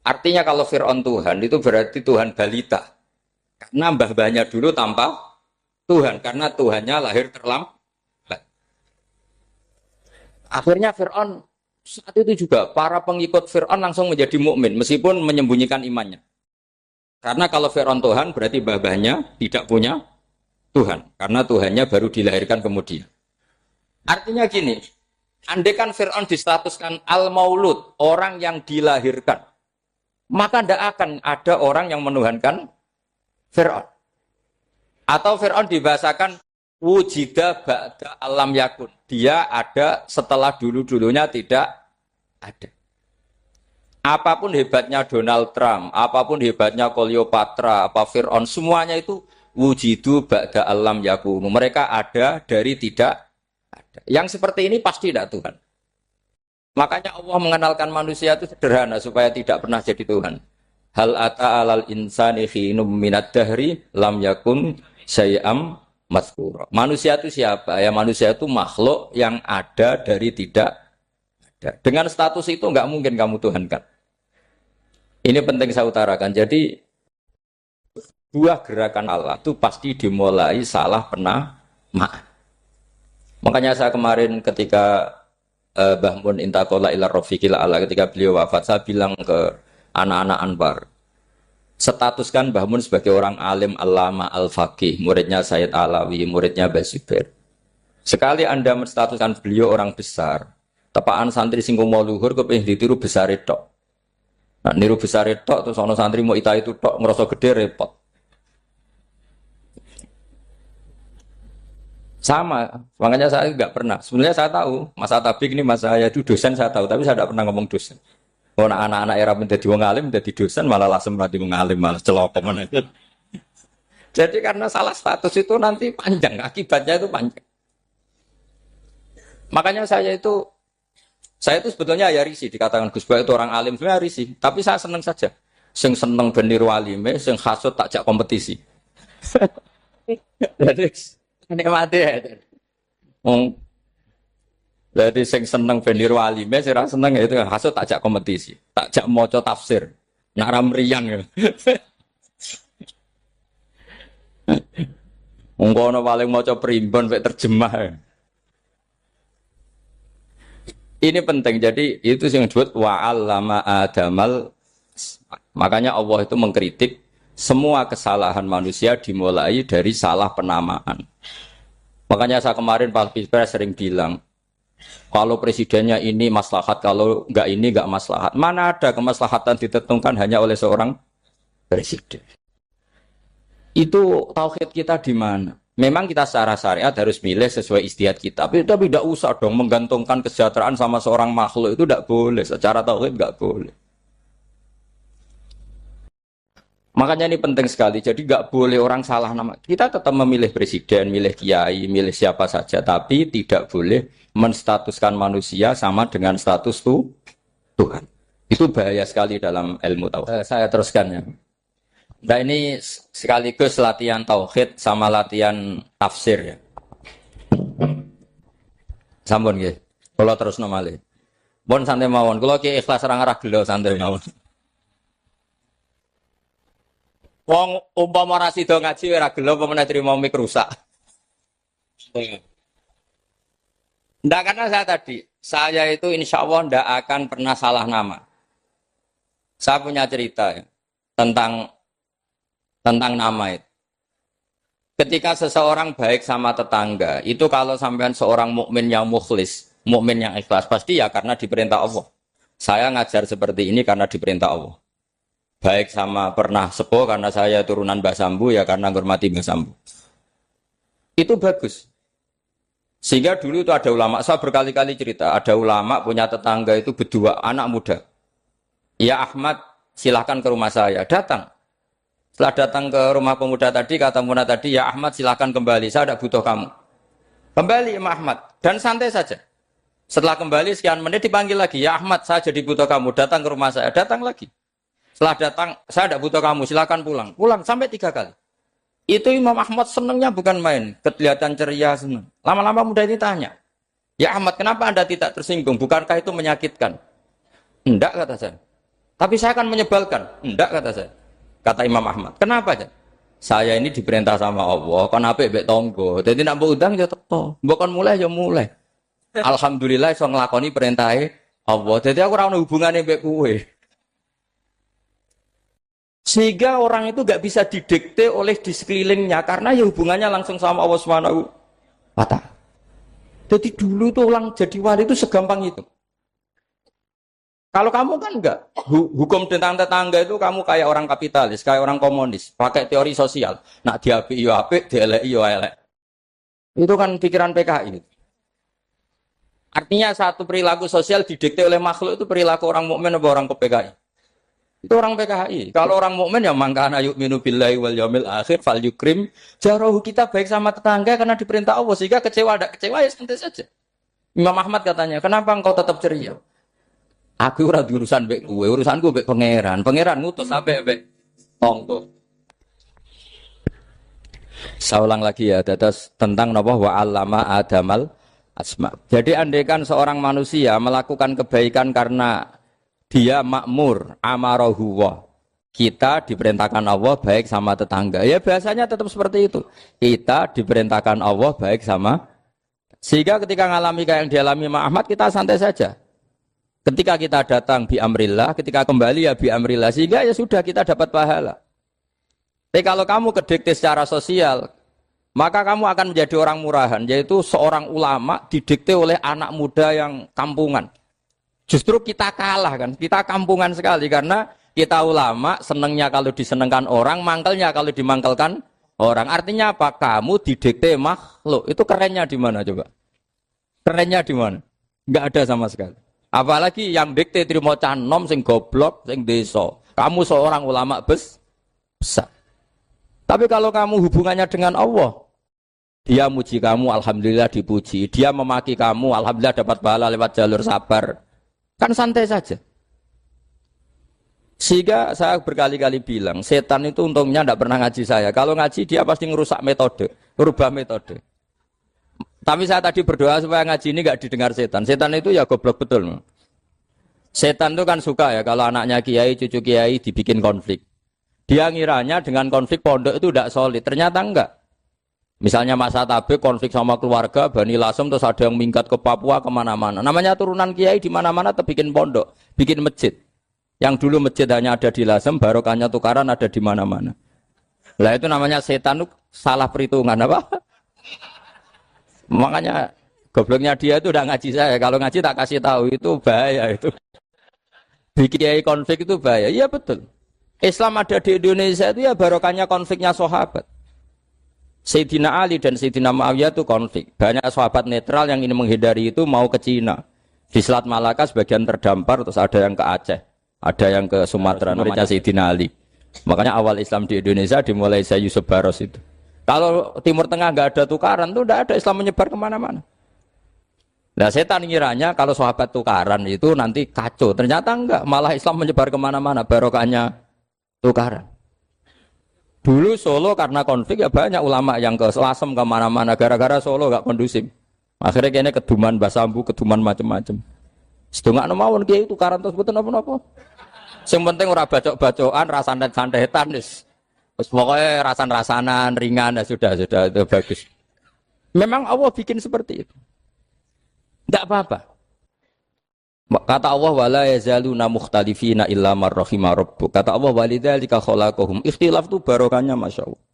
Artinya kalau Fir'aun Tuhan, itu berarti Tuhan balita. Karena mbah-mbahnya dulu tanpa Tuhan. Karena Tuhannya lahir terlambat. Akhirnya Fir'aun saat itu juga para pengikut Fir'aun langsung menjadi mukmin meskipun menyembunyikan imannya. Karena kalau Fir'aun Tuhan berarti babahnya tidak punya Tuhan. Karena Tuhannya baru dilahirkan kemudian. Artinya gini, andai kan Fir'aun distatuskan al-maulud, orang yang dilahirkan, maka tidak akan ada orang yang menuhankan Fir'aun. Atau Fir'aun dibahasakan wujida ba'da alam yakun. Dia ada setelah dulu-dulunya tidak ada. Apapun hebatnya Donald Trump, apapun hebatnya Cleopatra, apa Fir'aun, semuanya itu wujidu ba'da alam yakun. Mereka ada dari tidak ada. Yang seperti ini pasti tidak Tuhan. Makanya Allah mengenalkan manusia itu sederhana supaya tidak pernah jadi Tuhan. Hal ata alal insani khinum minad dahri lam yakun syai'am mazkura. Manusia itu siapa? Ya manusia itu makhluk yang ada dari tidak ada. Dengan status itu nggak mungkin kamu tuhankan. Ini penting saya utarakan. Jadi buah gerakan Allah itu pasti dimulai salah penamaan. Makanya saya kemarin ketika Mbah Mun intaqala ila rafiqil a'la, ketika beliau wafat, saya bilang ke anak-anak Anwar, statuskan Mbah Mun sebagai orang alim allama al-faqih, muridnya Sayyid Alawi, muridnya Mbah Zubair. Sekali Anda menstatuskan beliau orang besar, tepaan santri sing mau luhur kepengin ditiru besar tok. Nah, niru besar tok terus ana santri mau ita itu tok ngerasa gede repot. Sama, makanya saya nggak pernah. Sebenarnya saya tahu, Mas Atabik ini mas saya itu dosen saya tahu, tapi saya tidak pernah ngomong dosen. Oh, anak-anak era menjadi wong alim, menjadi dosen malah langsung menjadi wong alim, malah celokoman. Jadi karena salah status itu nanti panjang, akibatnya itu panjang. Makanya saya itu sebetulnya ya risih dikatakan Gus Bak itu orang alim, sebenarnya risih. Tapi saya senang saja. Sing seneng beniru alime, sing hasut takjak kompetisi. Jadi nikmati ya. Jadi sing seneng beniru alime, sing seneng itu hasut takjak kompetisi, takjak maca tafsir. Nak ramriang ya. Ungkono paling maca primbon mek terjemah. Ini penting. Jadi itu yang disebut wa'allama adamal. Makanya Allah itu mengkritik semua kesalahan manusia dimulai dari salah penamaan. Makanya saya kemarin Pak Pilpres sering bilang, kalau presidennya ini maslahat, kalau enggak ini enggak maslahat. Mana ada kemaslahatan ditentukan hanya oleh seorang presiden. Itu tauhid kita di mana? Memang kita secara syariat harus milih sesuai istihad kita. Tapi tidak usah dong menggantungkan kesejahteraan sama seorang makhluk, itu tidak boleh. Secara tauhid enggak boleh. Makanya ini penting sekali. Jadi nggak boleh orang salah nama. Kita tetap memilih presiden, milih kiai, milih siapa saja. Tapi tidak boleh menstatuskan manusia sama dengan status Tuhan. Itu bahaya sekali dalam ilmu tauhid. Saya teruskan ya. Nah ini sekaligus latihan tauhid sama latihan tafsir ya. Sampun nggih. Kula terusno malih. Pun santai mawon. Kula ki ikhlas ora ngarah gelo santai mawon. Wong umpama ora sida ngaji ora gelo apa meneh trimo mik rusak. Ndak, karena saya itu insya Allah ndak akan pernah salah nama. Saya punya cerita ya, tentang nama itu. Ketika seseorang baik sama tetangga, itu kalau sampean seorang mukmin yang mukhlis, mukmin yang ikhlas, pasti ya karena diperintah Allah. Saya ngajar seperti ini karena diperintah Allah. Baik sama pernah sepuh karena saya turunan Mbah Sambu ya karena menghormati Mbah Sambu. Itu bagus. Sehingga dulu itu ada ulama, saya berkali-kali cerita, ada ulama punya tetangga itu berdua anak muda. Ya Ahmad, silahkan ke rumah saya. Datang. Setelah datang ke rumah pemuda tadi, kata pemuda tadi, ya Ahmad silahkan kembali, saya tidak butuh kamu. Kembali Imam Ahmad, dan santai saja. Setelah kembali sekian menit dipanggil lagi, ya Ahmad saya jadi butuh kamu, datang ke rumah saya, datang lagi. Setelah datang, saya tidak butuh kamu, silakan pulang. Pulang sampai 3 kali. Itu Imam Ahmad senangnya bukan main, kelihatan ceria senang. Lama-lama muda ini tanya, ya Ahmad kenapa Anda tidak tersinggung? Bukankah itu menyakitkan? Enggak kata saya. Tapi saya akan menyebalkan. Enggak kata saya. Kata Imam Ahmad. Kenapa aja? Saya ini diperintah sama Allah, kan apik mbek tangga. Dadi nek mbok udang ya teko. Mbok kon mulai ya mulai. Alhamdulillah iso nglakoni perintahe Allah. Dadi aku ora ono hubungane mbek kowe. Sehingga orang itu gak bisa didikte oleh di sekelilingnya karena ya hubungannya langsung sama Allah Subhanahu wa Ta'ala. Jadi dulu tuh orang jadi wali itu segampang itu. Kalau kamu kan enggak, hukum tentang tetangga itu kamu kayak orang kapitalis, kayak orang komunis, pakai teori sosial. Nak diapik yo apik, dieleki yo elek. Itu kan pikiran PKI. Artinya satu perilaku sosial didikte oleh makhluk itu perilaku orang mukmin atau orang PKI. Itu orang PKI. Kalau orang mukmin ya mangkana yu'minu billahi wal yaumil akhir fal yukrim jarahu. Kita baik sama tetangga karena diperintah Allah, sehingga kecewa ada kecewa ya santai saja. Imam Ahmad katanya, "Kenapa engkau tetap ceria?" Aku ora urusan mbek kowe, urusanku mbek pangeran. Pangeran ngutus sampai mbek tonggo. Saya ulang lagi ya, dados tentang napa wa 'allama adamal asma. Jadi andaikan seorang manusia melakukan kebaikan karena dia makmur, amarahu wa. Kita diperintahkan Allah baik sama tetangga. Ya biasanya tetap seperti itu. Kita diperintahkan Allah baik sama. Sehingga ketika ngalami kayak yang dialami Imam Ahmad, kita santai saja. Ketika kita datang bi amrillah, ketika kembali ya bi amrillah. Sehingga ya sudah kita dapat pahala. Tapi kalau kamu kedikte secara sosial, maka kamu akan menjadi orang murahan. Yaitu seorang ulama didikte oleh anak muda yang kampungan. Justru kita kalah kan, kita kampungan sekali karena kita ulama senengnya kalau disenengkan orang, mangkelnya kalau dimangkelkan orang. Artinya apa? Kamu didikte makhluk. Itu kerennya di mana coba? Kerennya di mana? Enggak ada sama sekali. Apalagi yang dikte trimo canom sing goblok, sing desa. Kamu seorang ulama besar. Tapi kalau kamu hubungannya dengan Allah, dia muji kamu, alhamdulillah dipuji. Dia memaki kamu, alhamdulillah dapat pahala lewat jalur sabar. Kan santai saja. Sehingga saya berkali-kali bilang, setan itu untungnya tidak pernah ngaji saya. Kalau ngaji dia pasti ngerusak metode, merubah metode. Tapi saya tadi berdoa supaya ngaji ini nggak didengar setan. Setan itu ya goblok betul. Setan itu kan suka ya kalau anaknya kiai, cucu kiai dibikin konflik. Dia ngiranya dengan konflik pondok itu tidak solid. Ternyata enggak. Misalnya masa tabik konflik sama keluarga, Bani Lasem, terus ada yang minggat ke Papua kemana-mana. Namanya turunan kiai di mana-mana bikin pondok, bikin masjid. Yang dulu masjid hanya ada di Lasem, barokahnya tukaran ada di mana-mana. Lah itu namanya setan, salah perhitungan apa? Makanya gobloknya dia itu udah ngaji saya. Kalau ngaji tak kasih tahu itu bahaya itu. Bikin konflik itu bahaya. Iya betul. Islam ada di Indonesia itu ya barokahnya konfliknya sahabat. Sayyidina Ali dan Sayyidina Muawiyah itu konflik. Banyak sahabat netral yang ingin menghindari itu mau ke Cina. Di Selat Malaka sebagian terdampar, terus ada yang ke Aceh, ada yang ke Sumatera, namanya Sayyidina Ali. Makanya awal Islam di Indonesia dimulai Syekh Yusuf Baros itu. Kalau Timur Tengah nggak ada tukaran, tuh nggak ada Islam menyebar kemana-mana. Nah setan ngiranya kalau sahabat tukaran itu nanti kacau. Ternyata enggak, malah Islam menyebar kemana-mana, barokahnya tukaran. Dulu Solo karena konflik ya banyak ulama yang ke Lasem kemana-mana, gara-gara Solo nggak kondusif. Akhirnya kayaknya keduman basambu, keduman macam-macam. Sedungak mawon kiai tukaran terus betul apa-apa. Yang penting ora bacok-bacokan, santet-santetan wis. Terus pokoknya rasan-rasanan, ringan, ya sudah itu bagus. Memang Allah bikin seperti itu. Tidak apa-apa. Kata Allah wala yazaluna mukhtalifina illa man rahima rabbuk. Kata Allah walidzalika khalaqahum. Ikhtilaf itu barokahnya masyaallah.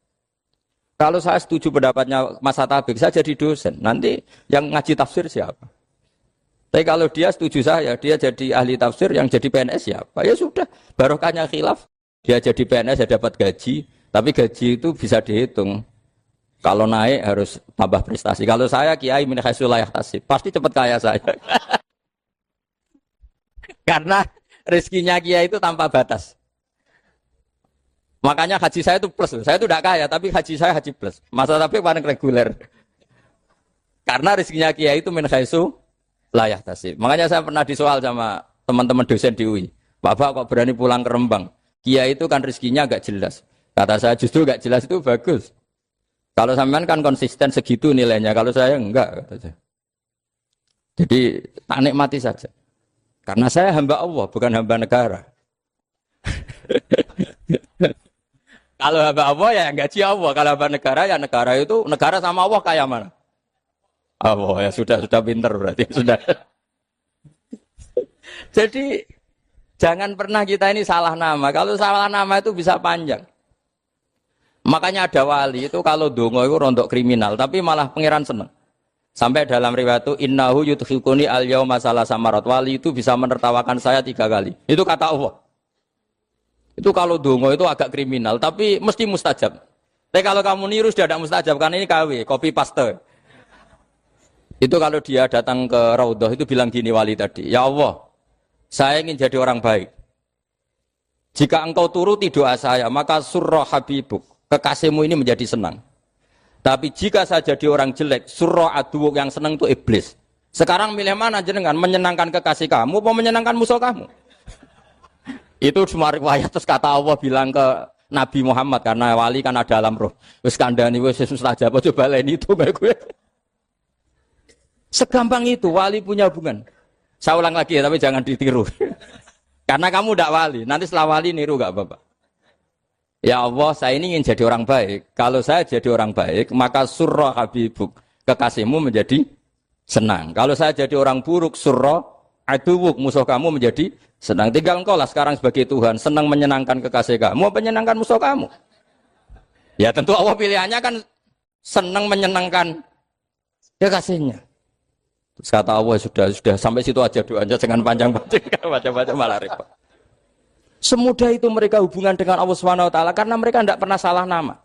Kalau saya setuju pendapatnya Mas Atabik, saya jadi dosen. Nanti yang ngaji tafsir siapa? Tapi kalau dia setuju saya, dia jadi ahli tafsir, yang jadi PNS siapa? Ya sudah, barokahnya khilaf. Dia jadi PNS, dia dapat gaji. Tapi gaji itu bisa dihitung. Kalau naik harus tambah prestasi. Kalau saya kiai min haitsu la yahtasib, pasti cepat kaya saya. Karena rezekinya kiai itu tanpa batas. Makanya haji saya itu plus. Saya itu tidak kaya, tapi haji saya haji plus. Masa tapi paling reguler. Karena rezekinya kiai itu min haitsu la yahtasib. Makanya saya pernah disoal sama teman-teman dosen di UI. Bapak kok berani pulang ke Rembang? Kiai itu kan rezekinya agak jelas. Kata saya justru agak jelas itu bagus. Kalau sampean kan konsisten segitu nilainya, kalau saya enggak, kata saya. Jadi tak nikmati saja. Karena saya hamba Allah, bukan hamba negara. Kalau hamba Allah ya gaji Allah, kalau hamba negara ya negara itu, negara sama Allah kayak mana? Allah ya sudah pinter berarti sudah. Jadi jangan pernah kita ini salah nama. Kalau salah nama itu bisa panjang. Makanya ada wali itu kalau dongo itu rontok kriminal, tapi malah pangeran seneng. Sampai dalam riwayat itu innahu yudkhiluni al-yauma salasa marat. Wali itu bisa menertawakan saya 3 kali. Itu kata Allah. Itu kalau dongo itu agak kriminal, tapi mesti mustajab. Tapi kalau kamu niru sudah tidak mustajab, karena ini KW, copy paste. Itu kalau dia datang ke Raudhah itu bilang gini wali tadi, ya Allah, saya ingin jadi orang baik. Jika engkau turuti doa saya, maka surra habibuk, kekasihmu ini menjadi senang. Tapi jika saya jadi orang jelek, surra aduwuk, yang senang itu iblis. Sekarang milih mana jenengan, menyenangkan kekasih kamu atau menyenangkan musuh kamu? Itu semua riwayat. Terus kata Allah bilang ke Nabi Muhammad, karena wali kan ada alam roh. Wis kandhani wis mustajab, coba lain itu gue. Segampang itu wali punya hubungan. Saya ulang lagi ya, tapi jangan ditiru. Karena kamu tidak wali. Nanti setelah wali niru gak apa-apa. Ya Allah, saya ini ingin jadi orang baik. Kalau saya jadi orang baik, maka surra habibuk, kekasihmu menjadi senang. Kalau saya jadi orang buruk, surra aduwuk, musuh kamu menjadi senang. Tinggal engkau lah sekarang sebagai Tuhan, senang menyenangkan kekasih kamu, menyenangkan musuh kamu. Ya tentu Allah pilihannya kan senang menyenangkan kekasihnya. Terus kata Allah sudah sampai situ aja doanya, jangan panjang-panjang, baca-baca malah repot. Semudah itu mereka hubungan dengan Allah Subhanahu wa taala karena mereka tidak pernah salah nama.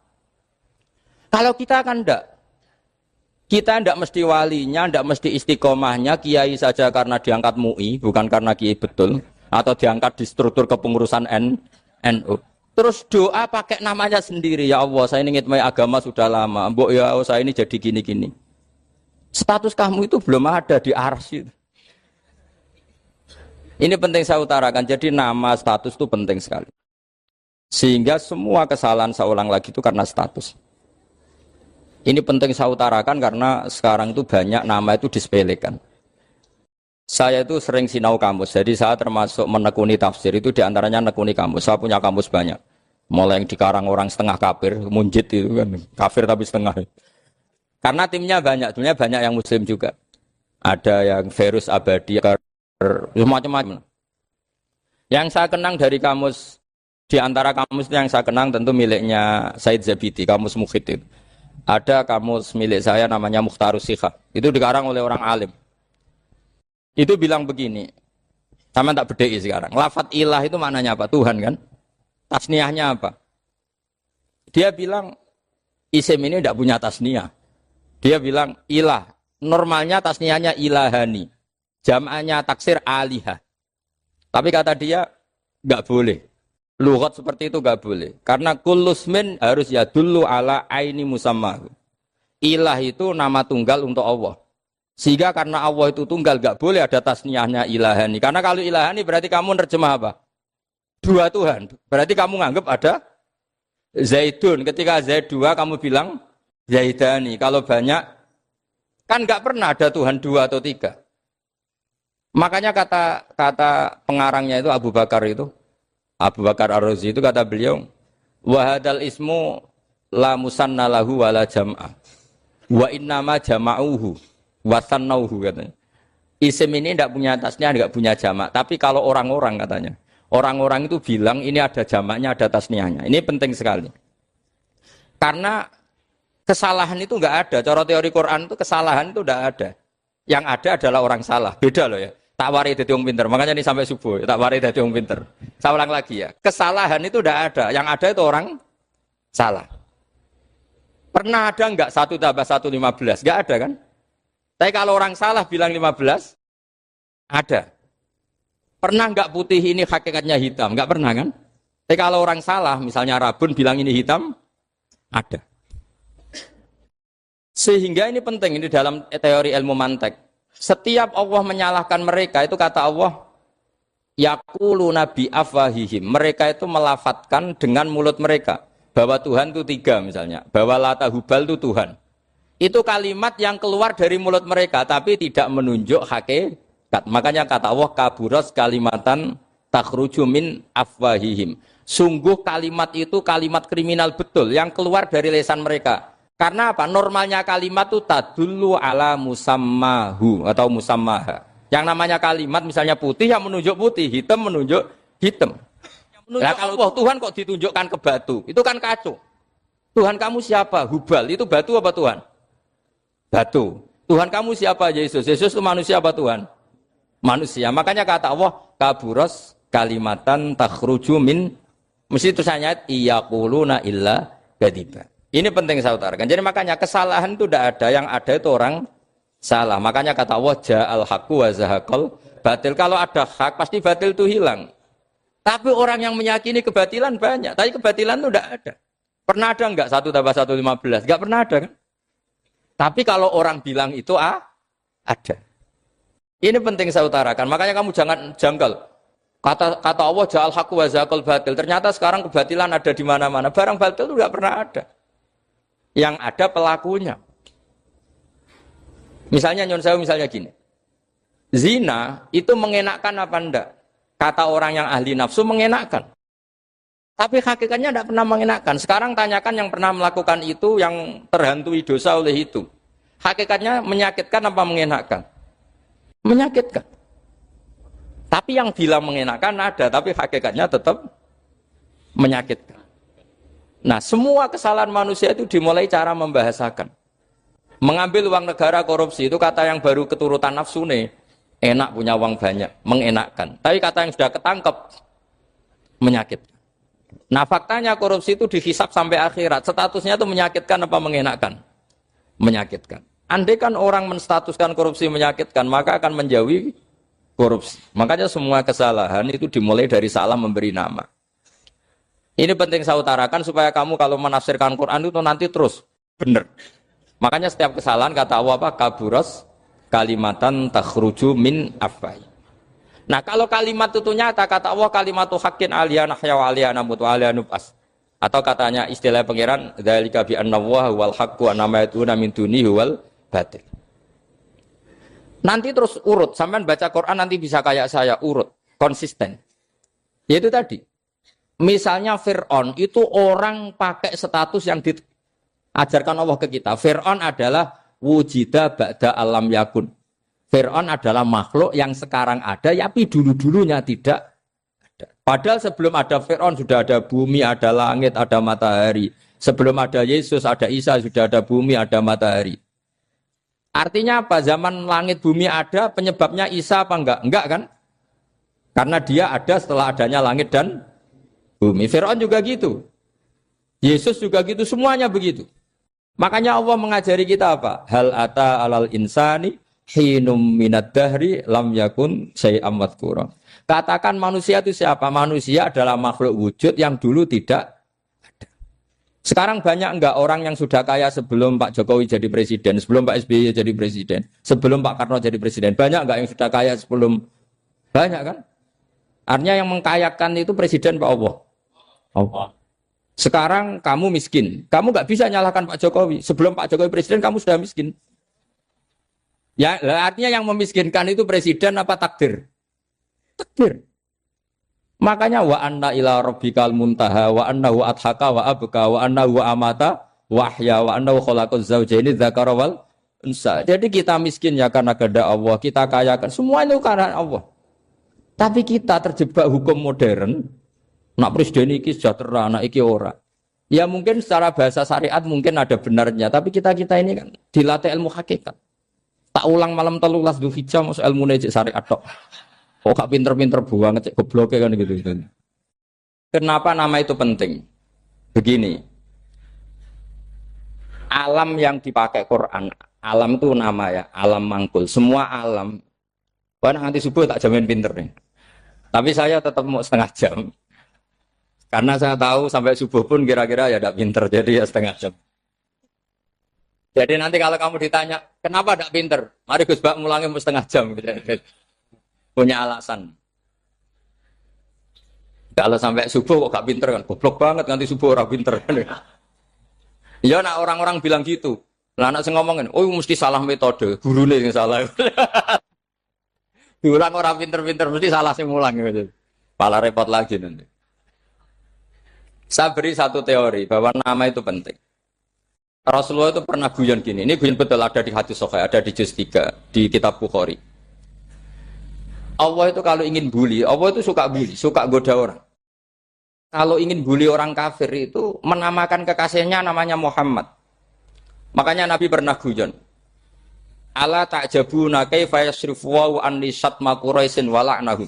Kalau kita kan tidak. Kita tidak mesti walinya, tidak mesti istiqomahnya, kiai saja karena diangkat MUI, bukan karena kiai betul, atau diangkat di struktur kepengurusan NU. Terus doa pakai namanya sendiri, ya Allah, saya ini ngitmai agama sudah lama, mbok ya Allah, saya ini jadi gini-gini. Status kamu itu belum ada di arsy. Ini penting saya utarakan, jadi nama status itu penting sekali. Sehingga semua kesalahan saya ulang lagi itu karena status. Ini penting saya utarakan karena sekarang itu banyak nama itu disepelekan. Saya itu sering sinau kamus, jadi saya termasuk menekuni tafsir itu diantaranya menekuni kamus. Saya punya kamus banyak. Mulai yang dikarang orang setengah kafir, munjid itu kan, kafir tapi setengah. Karena timnya banyak yang muslim juga. Ada yang virus abadi, macam-macam. Yang saya kenang dari kamus, di antara kamus yang saya kenang tentu miliknya Said Zabidi, kamus Mukhid itu. Ada kamus milik saya namanya Mukhtarus Sikhah. Itu dikarang oleh orang alim. Itu bilang begini. Sama tak bedai sekarang. Lafat ilah itu maknanya apa? Tuhan kan? Tasniahnya apa? Dia bilang isim ini tidak punya tasniah. Dia bilang ilah. Normalnya tasniahnya ilahani. Jam'anya taksir alihah. Tapi kata dia nggak boleh. Lughat seperti itu nggak boleh. Karena kullusmin harus ya dulu ala aini musammahu. Ilah itu nama tunggal untuk Allah. Sehingga karena Allah itu tunggal nggak boleh ada tasniahnya ilahani. Karena kalau ilahani berarti kamu nerjemah apa? Dua Tuhan. Berarti kamu nganggap ada Zaidun. Ketika Zaid dua kamu bilang Zaidani. Kalau banyak kan nggak pernah ada Tuhan dua atau tiga. Makanya kata pengarangnya itu Abu Bakar Ar-Razi itu kata beliau, wahadal ismu la musanna lahu wala jam'ah. Wa innama jama'uhu wa sannauhu katanya. Isim ini tidak punya tasniah, tidak punya jamak. Tapi kalau orang-orang katanya, orang-orang itu bilang ini ada jamaknya, ada tasniahnya. Ini penting sekali. Karena kesalahan itu enggak ada. Cara teori Quran itu kesalahan itu enggak ada. Yang ada adalah orang salah. Beda loh ya. Tak wari dadi wong pinter. Makanya ini sampai subuh, tak wari dadi wong pinter. Saya ulang lagi ya. Kesalahan itu tidak ada. Yang ada itu orang salah. Pernah ada enggak 1 tambah 1 15? Enggak ada kan? Tapi kalau orang salah bilang 15, ada. Pernah enggak putih ini hakikatnya hitam? Enggak pernah kan? Tapi kalau orang salah, misalnya Rabun bilang ini hitam, ada. Sehingga ini penting, ini dalam teori ilmu mantek. Setiap Allah menyalahkan mereka, itu kata Allah, yaqulu nabi afwahihim. Mereka itu melafatkan dengan mulut mereka. Bahwa Tuhan itu 3 misalnya. Bahwa Lata Hubal itu Tuhan. Itu kalimat yang keluar dari mulut mereka, tapi tidak menunjuk hakikat. Makanya kata Allah, kaburas kalimatan takhruju min afwahihim. Sungguh kalimat itu kalimat kriminal betul, yang keluar dari lisan mereka. Karena apa? Normalnya kalimat itu tadullu ala musammahu atau musammaha. Yang namanya kalimat misalnya putih yang menunjuk putih, hitam menunjuk hitam. Nah, kalau Tuhan kok ditunjukkan ke batu, itu kan kacau. Tuhan kamu siapa? Hubal, itu batu apa Tuhan? Batu. Tuhan kamu siapa? Yesus. Yesus itu manusia apa Tuhan? Manusia. Makanya kata Allah, kaburos kalimatan takhruju min, mesti tulisannya iyaquluna illa kadiba. Ini penting saya utarakan. Jadi makanya kesalahan itu tidak ada, yang ada itu orang salah. Makanya kata Allah, ja'al haqqu wa zahaqal batil. Kalau ada hak, pasti batil itu hilang. Tapi orang yang meyakini kebatilan banyak. Tapi kebatilan itu tidak ada. Pernah ada enggak 1 tambah 1 15? Enggak pernah ada kan? Tapi kalau orang bilang itu ada. Ini penting saya utarakan. Makanya kamu jangan janggal. Kata Allah, ja'al haqqu wa zahaqal batil. Ternyata sekarang kebatilan ada di mana-mana. Barang batil itu enggak pernah ada. Yang ada pelakunya. Misalnya nyon saya misalnya gini. Zina itu mengenakkan apa enggak? Kata orang yang ahli nafsu mengenakkan. Tapi hakikatnya tidak pernah mengenakkan. Sekarang tanyakan yang pernah melakukan itu, yang terhantui dosa oleh itu. Hakikatnya menyakitkan apa mengenakkan? Menyakitkan. Tapi yang bilang mengenakkan ada, tapi hakikatnya tetap menyakitkan. Nah, semua kesalahan manusia itu dimulai cara membahasakan. Mengambil uang negara korupsi itu kata yang baru keturutan nafsu nih. Enak punya uang banyak, mengenakkan. Tapi kata yang sudah ketangkep, menyakitkan. Nah, faktanya korupsi itu dihisap sampai akhirat. Statusnya itu menyakitkan apa mengenakkan? Menyakitkan. Andai kan orang menstatuskan korupsi menyakitkan, maka akan menjauhi korupsi. Makanya semua kesalahan itu dimulai dari salah memberi nama. Ini penting saya utarakan supaya kamu kalau menafsirkan Quran itu nanti terus benar. Makanya setiap kesalahan kata Allah apa? Kaburos kalimatan takhruju min afwai. Nah, kalau kalimat itu nyata kata Allah kalimatu haqqin aliyana nahya wa aliyana mut wa aliyana nub'as. Atau katanya istilah pangeran dzalika bi annallaha wal haqqu wa nama yatuna min dunihi wal batil. Nanti terus urut, sampean baca Quran nanti bisa kayak saya urut, konsisten. Yaitu tadi. Misalnya Fir'aun itu orang pakai status yang diajarkan Allah ke kita. Fir'aun adalah wujida ba'da alam yakun. Fir'aun adalah makhluk yang sekarang ada, tapi dulu-dulunya tidak ada. Padahal sebelum ada Fir'aun sudah ada bumi, ada langit, ada matahari. Sebelum ada Yesus, ada Isa, sudah ada bumi, ada matahari. Artinya apa? Zaman langit bumi ada, penyebabnya Isa apa enggak? Enggak kan? Karena dia ada setelah adanya langit dan bumi. Fir'aun juga gitu. Yesus juga gitu, semuanya begitu. Makanya Allah mengajari kita apa? Hal ata alal insani hinum minad dahri lam yakun syai'am madhkura. Katakan manusia itu siapa? Manusia adalah makhluk wujud yang dulu tidak ada. Sekarang banyak enggak orang yang sudah kaya sebelum Pak Jokowi jadi presiden, sebelum Pak SBY jadi presiden, sebelum Pak Karno jadi presiden? Banyak enggak yang sudah kaya sebelum? Banyak kan? Artinya yang mengkayakan itu presiden Pak Allah. Allah. Sekarang kamu miskin, kamu nggak bisa nyalahkan Pak Jokowi. Sebelum Pak Jokowi presiden kamu sudah miskin. Ya, artinya yang memiskinkan itu presiden apa takdir? Takdir. Makanya wa anna ila rabbikal muntaha wa annahu adhaka wa abka wa annahu amata wa ahya wa annahu khalaqaz zawjaini dzakara wal unsa. Jadi kita miskin ya karena kehendak Allah, kita kaya kan semua itu karena Allah. Tapi kita terjebak hukum modern. Nak presiden iki sejahtera, nak iki ora. Ya mungkin secara bahasa syariat mungkin ada benarnya, tapi kita ini kan dilatih ilmu hakikat. Tak ulang malam 13 Dzulhijjah masuk ilmu cek syariat tok. Kok gak pinter-pinter banget cek gobloke kan gitu. Kenapa nama itu penting? Begini. Alam yang dipakai Quran, alam itu nama ya, alam mangkul. Semua alam. Wah nanti subuh tak jamin pinter nih. Tapi saya tetap mau setengah jam. Karena saya tahu sampai subuh pun kira-kira ya tidak pinter, jadi ya setengah jam. Jadi nanti kalau kamu ditanya, kenapa tidak pinter? Mari Gus Bak mulangnya mau setengah jam. Punya alasan. Kalau sampai subuh kok gak pinter kan? Goblok banget nanti subuh orang pinter. Ya nak orang-orang bilang gitu. Lah anak saya ngomongin, oh mesti salah metode, gurunya yang salah. Diulang orang pinter-pinter, mesti salah sih mulang. Gitu. Malah repot lagi nanti. Saya beri satu teori bahwa nama itu penting. Rasulullah itu pernah guyon gini. Ini guyon betul ada di hadis Sahih, ada di juz 3 di kitab Bukhari. Allah itu kalau ingin bully, Allah itu suka bully, suka goda orang. Kalau ingin bully orang kafir itu menamakan kekasihnya namanya Muhammad. Makanya Nabi pernah guyon. Ala ta'jabuna kaifa yasrifu wa anni syatma quraisin wa la'nahum.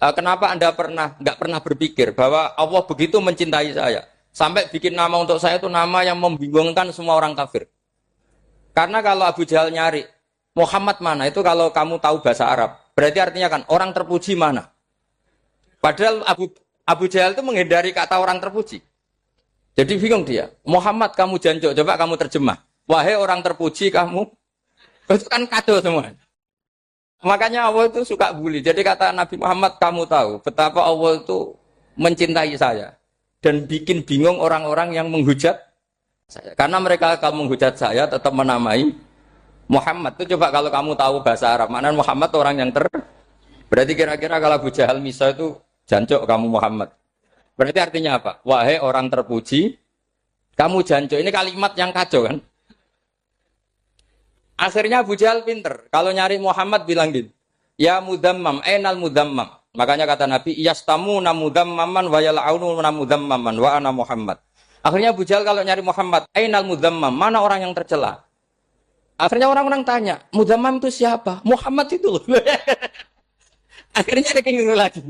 Kenapa Anda nggak pernah berpikir bahwa Allah begitu mencintai saya sampai bikin nama untuk saya itu nama yang membingungkan semua orang kafir? Karena kalau Abu Jahal nyari Muhammad mana itu kalau kamu tahu bahasa Arab, berarti artinya kan orang terpuji mana? Padahal Abu Jahal itu menghindari kata orang terpuji. Jadi bingung dia. Muhammad kamu jancuk, coba kamu terjemah. Wahai orang terpuji kamu, itu kan kado semua. Makanya Allah itu suka bully. Jadi kata Nabi Muhammad, kamu tahu betapa Allah itu mencintai saya. Dan bikin bingung orang-orang yang menghujat saya. Karena mereka kalau menghujat saya tetap menamai Muhammad. Itu coba kalau kamu tahu bahasa Arab. Mana Muhammad orang yang berarti kira-kira kalau Abu Jahal Misa itu jancuk kamu Muhammad. Berarti artinya apa? Wahai orang terpuji, kamu jancuk. Ini kalimat yang kacau kan? Akhirnya Abu Jahal pinter. Kalau nyari Muhammad bilang gitu. Ya mudammam, enal mudammam. Makanya kata Nabi, yastamuna mudammaman wa yal'aununa mudammaman wa ana Muhammad. Akhirnya Abu Jahal kalau nyari Muhammad, enal mudammam, mana orang yang tercela? Akhirnya orang-orang tanya, mudammam itu siapa? Muhammad itu loh. Akhirnya dia keinginan lagi.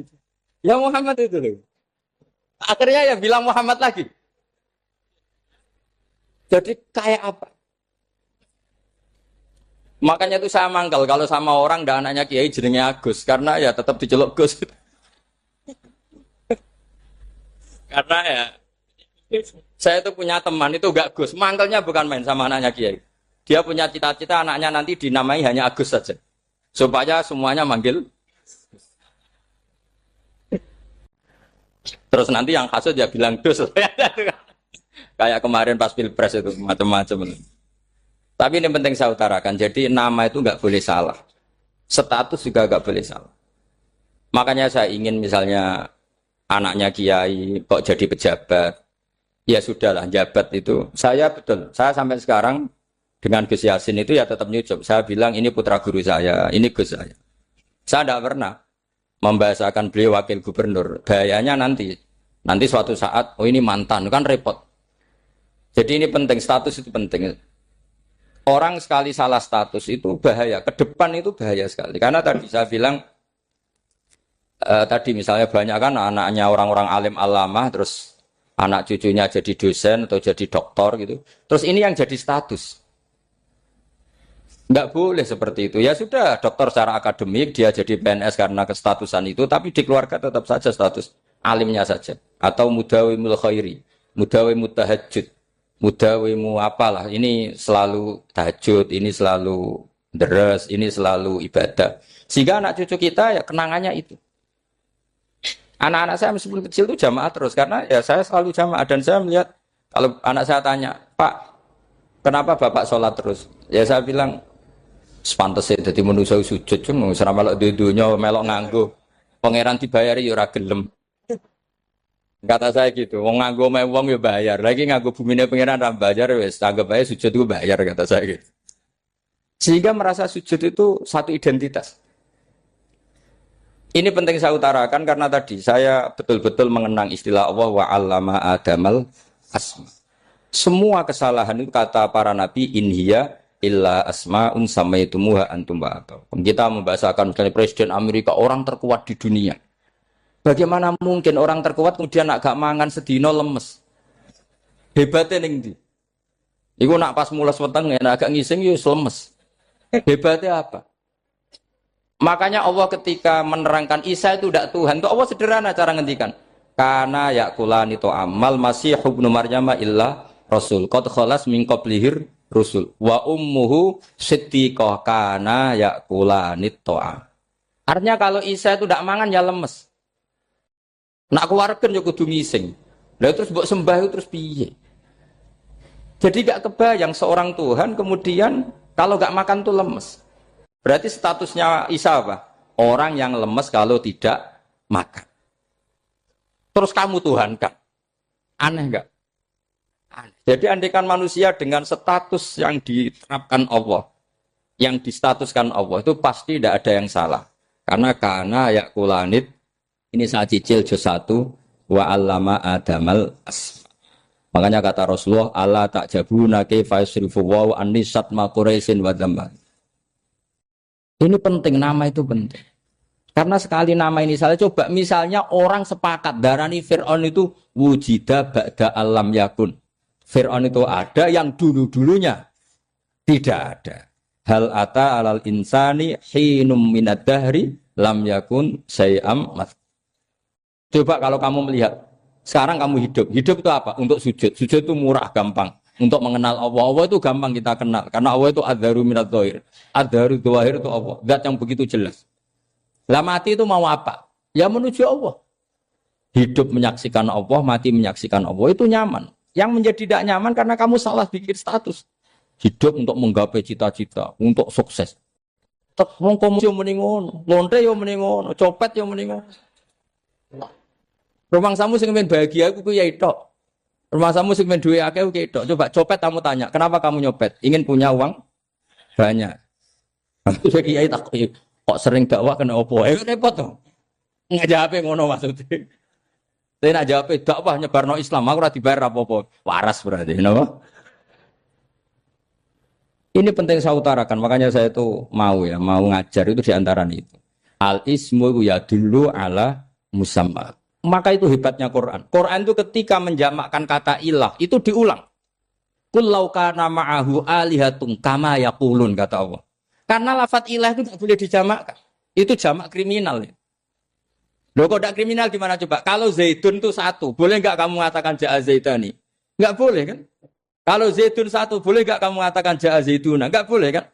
Ya Muhammad itu loh. Akhirnya ya bilang Muhammad lagi. Jadi kayak apa? Makanya itu saya mangkal kalau sama orang dan anaknya Kiai jenenge Agus karena ya tetap diceluk Gus. Karena ya saya itu punya teman itu enggak Gus, mangkalnya bukan main sama anaknya Kiai. Dia punya cita-cita anaknya nanti dinamai hanya Agus saja. Supaya semuanya manggil. Terus nanti yang hasut ya bilang Gus. Kayak kemarin pas Pilpres itu macam-macam. Tapi ini penting saya utarakan, jadi nama itu nggak boleh salah. Status juga nggak boleh salah. Makanya saya ingin misalnya anaknya Kiai kok jadi pejabat. Ya sudahlah, jabat itu. Saya betul, saya sampai sekarang dengan Gus Yasin itu ya tetap nyucup. Saya bilang ini putra guru saya, ini Gus saya. Saya tidak pernah membahasakan beliau wakil gubernur. Bahayanya nanti suatu saat, oh ini mantan, kan repot. Jadi ini penting, status itu penting. Orang sekali salah status itu bahaya, ke depan itu bahaya sekali. Karena tadi saya bilang, tadi misalnya banyak kan anaknya orang-orang alim alamah, terus anak cucunya jadi dosen atau jadi doktor gitu. Terus ini yang jadi status. Nggak boleh seperti itu. Ya sudah, dokter secara akademik, dia jadi PNS karena kestatusan itu, tapi di keluarga tetap saja status alimnya saja. Atau mudawimul khairi, mudawimul tahajud, mudawimu apalah. Ini selalu tahajud, ini selalu deres, ini selalu ibadah. Sehingga anak cucu kita ya kenangannya itu. Anak-anak saya meskipun kecil itu jamaah terus, karena ya saya selalu jamaah. Dan saya melihat, kalau anak saya tanya, Pak, kenapa Bapak sholat terus? Ya saya bilang, sepantasnya jadi manusia sujud cuma selama melok dudunya melok nganggo pangeran dibayari ya ora gelem. Kata saya gitu, wong nganggo wong ya bayar. Lagi nganggo bumine pangeran ra bayar wis anggap ae sujud itu bayar kata saya gitu. Sehingga merasa sujud itu satu identitas. Ini penting saya utarakan karena tadi saya betul-betul mengenang istilah Allah wa 'allama Adamal asma. Semua kesalahan itu kata para nabi inhiya illa asma'un samaitumuha antum ba'atau. Kita membahasakan misalnya Presiden Amerika orang terkuat di dunia. Bagaimana mungkin orang terkuat kemudian agak mangan sedino lemes? Hebatnya ning ndi? Iku nak pas mules weteng agak ngising yo lemes. Hebatnya apa? Makanya Allah ketika menerangkan Isa itu tidak Tuhan, itu Allah sederhana cara ngendikan. Karena yakulani to amal masih ibnu Maryam illa rasul. Qad khalas min qablihir rusul wa ummuhu siddiqah kana yakulanit to'am. Artinya kalau Isa itu tidak mangan ya lemes. Nak keluarkan ya kudu ngising. Lalu terus mbok sembah itu terus piye? Jadi gak kebayang seorang Tuhan kemudian kalau gak makan tuh lemes. Berarti statusnya Isa apa? Orang yang lemes kalau tidak makan. Terus kamu Tuhan kan? Aneh gak? Jadi andaikan manusia dengan status yang diterapkan Allah, yang distatuskan Allah itu pasti tidak ada yang salah. Karena yakulanit ini saya cicil juz 1 wa 'allama Adamal asma. Makanya kata Rasulullah Allah ta'jabuna kaifa yasrifu wa anisat ma quraisin wa dzamma. Ini penting, nama itu penting. Karena sekali nama ini salah, coba misalnya orang sepakat darani Fir'aun itu wujida ba'da alam yakun. Fir'aun itu ada yang dulu-dulunya tidak ada. Hal ata alal insani hinum minad dahri lam yakun sayam mat. Coba kalau kamu melihat sekarang kamu hidup itu apa? Untuk sujud. Sujud itu murah, gampang. Untuk mengenal Allah. Allah itu gampang kita kenal. Karena Allah itu adharu minad dhahir. Adharu dhahir itu Allah. Zat yang begitu jelas. Lah mati itu mau apa? Ya menuju Allah. Hidup menyaksikan Allah, mati menyaksikan Allah itu nyaman. Yang menjadi tidak nyaman karena kamu salah bikin status. Hidup untuk menggapai cita-cita, untuk sukses. Wong komunis yo muni ngono, lonte yo muni ngono, copet yo muni ngono. Rumah samu sing men bahagia iku kuwi tok. Rumah samu sing men duwe akeh kuwi tok. Coba copet kamu tanya, kenapa kamu nyopet? Ingin punya uang banyak. Terus kiai tak kok sering dakwah kena opo? Repot to. Ngajape ngono maksudnya. Saya nak jawab dakwah nyebarno Islam, aku ora dibayar apa-apa. Waras berarti, kenapa? Ini penting saya utarakan, makanya saya itu mau ngajar itu diantara itu. Al ismu ya dulu ala musamma. Maka itu hebatnya Quran. Quran itu ketika menjamakkan kata ilah itu diulang. Qul law kana ma'ahu alihatun kama yaqulun kata Allah. Karena lafaz ilah itu tidak boleh dijamakkan. Itu jamak kriminal ya. Loh kok tidak kriminal gimana coba? Kalau Zaidun itu satu, boleh nggak kamu mengatakan ja'a Zaidani? Nggak boleh kan? Kalau Zaidun satu, boleh nggak kamu mengatakan ja'a Zaiduna? Nggak boleh kan?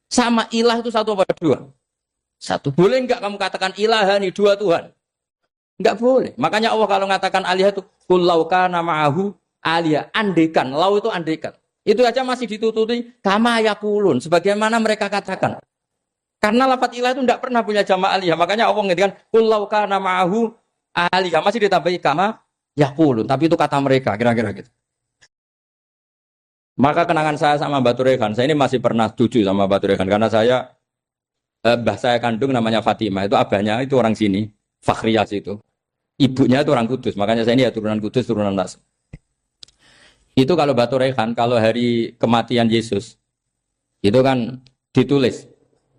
Sama ilah itu satu apa dua? Satu. Boleh nggak kamu katakan ilahani, dua Tuhan? Nggak boleh. Makanya Allah kalau mengatakan aliyah itu qul law kana ma'ahu aliyah, andekan. Lau itu andekan. Itu aja masih ditututi kama yaqulun, sebagaimana mereka katakan. Karena lafaz ilah itu tidak pernah punya jama' aliyah. Makanya Allah ngendikan qul law kana ma'ahu aliyah, masih ditambahi kama yaqulun, tapi itu kata mereka kira-kira gitu. Maka kenangan saya sama Batu Rehan, saya ini masih pernah cucu sama Batu Rehan karena saya mbah saya kandung namanya Fatimah, itu abahnya itu orang sini, Fakhriyas itu. Ibunya itu orang Kudus, makanya saya ini ya turunan Kudus, turunan Nas. Itu kalau Batu Rehan, kalau hari kematian Yesus, itu kan ditulis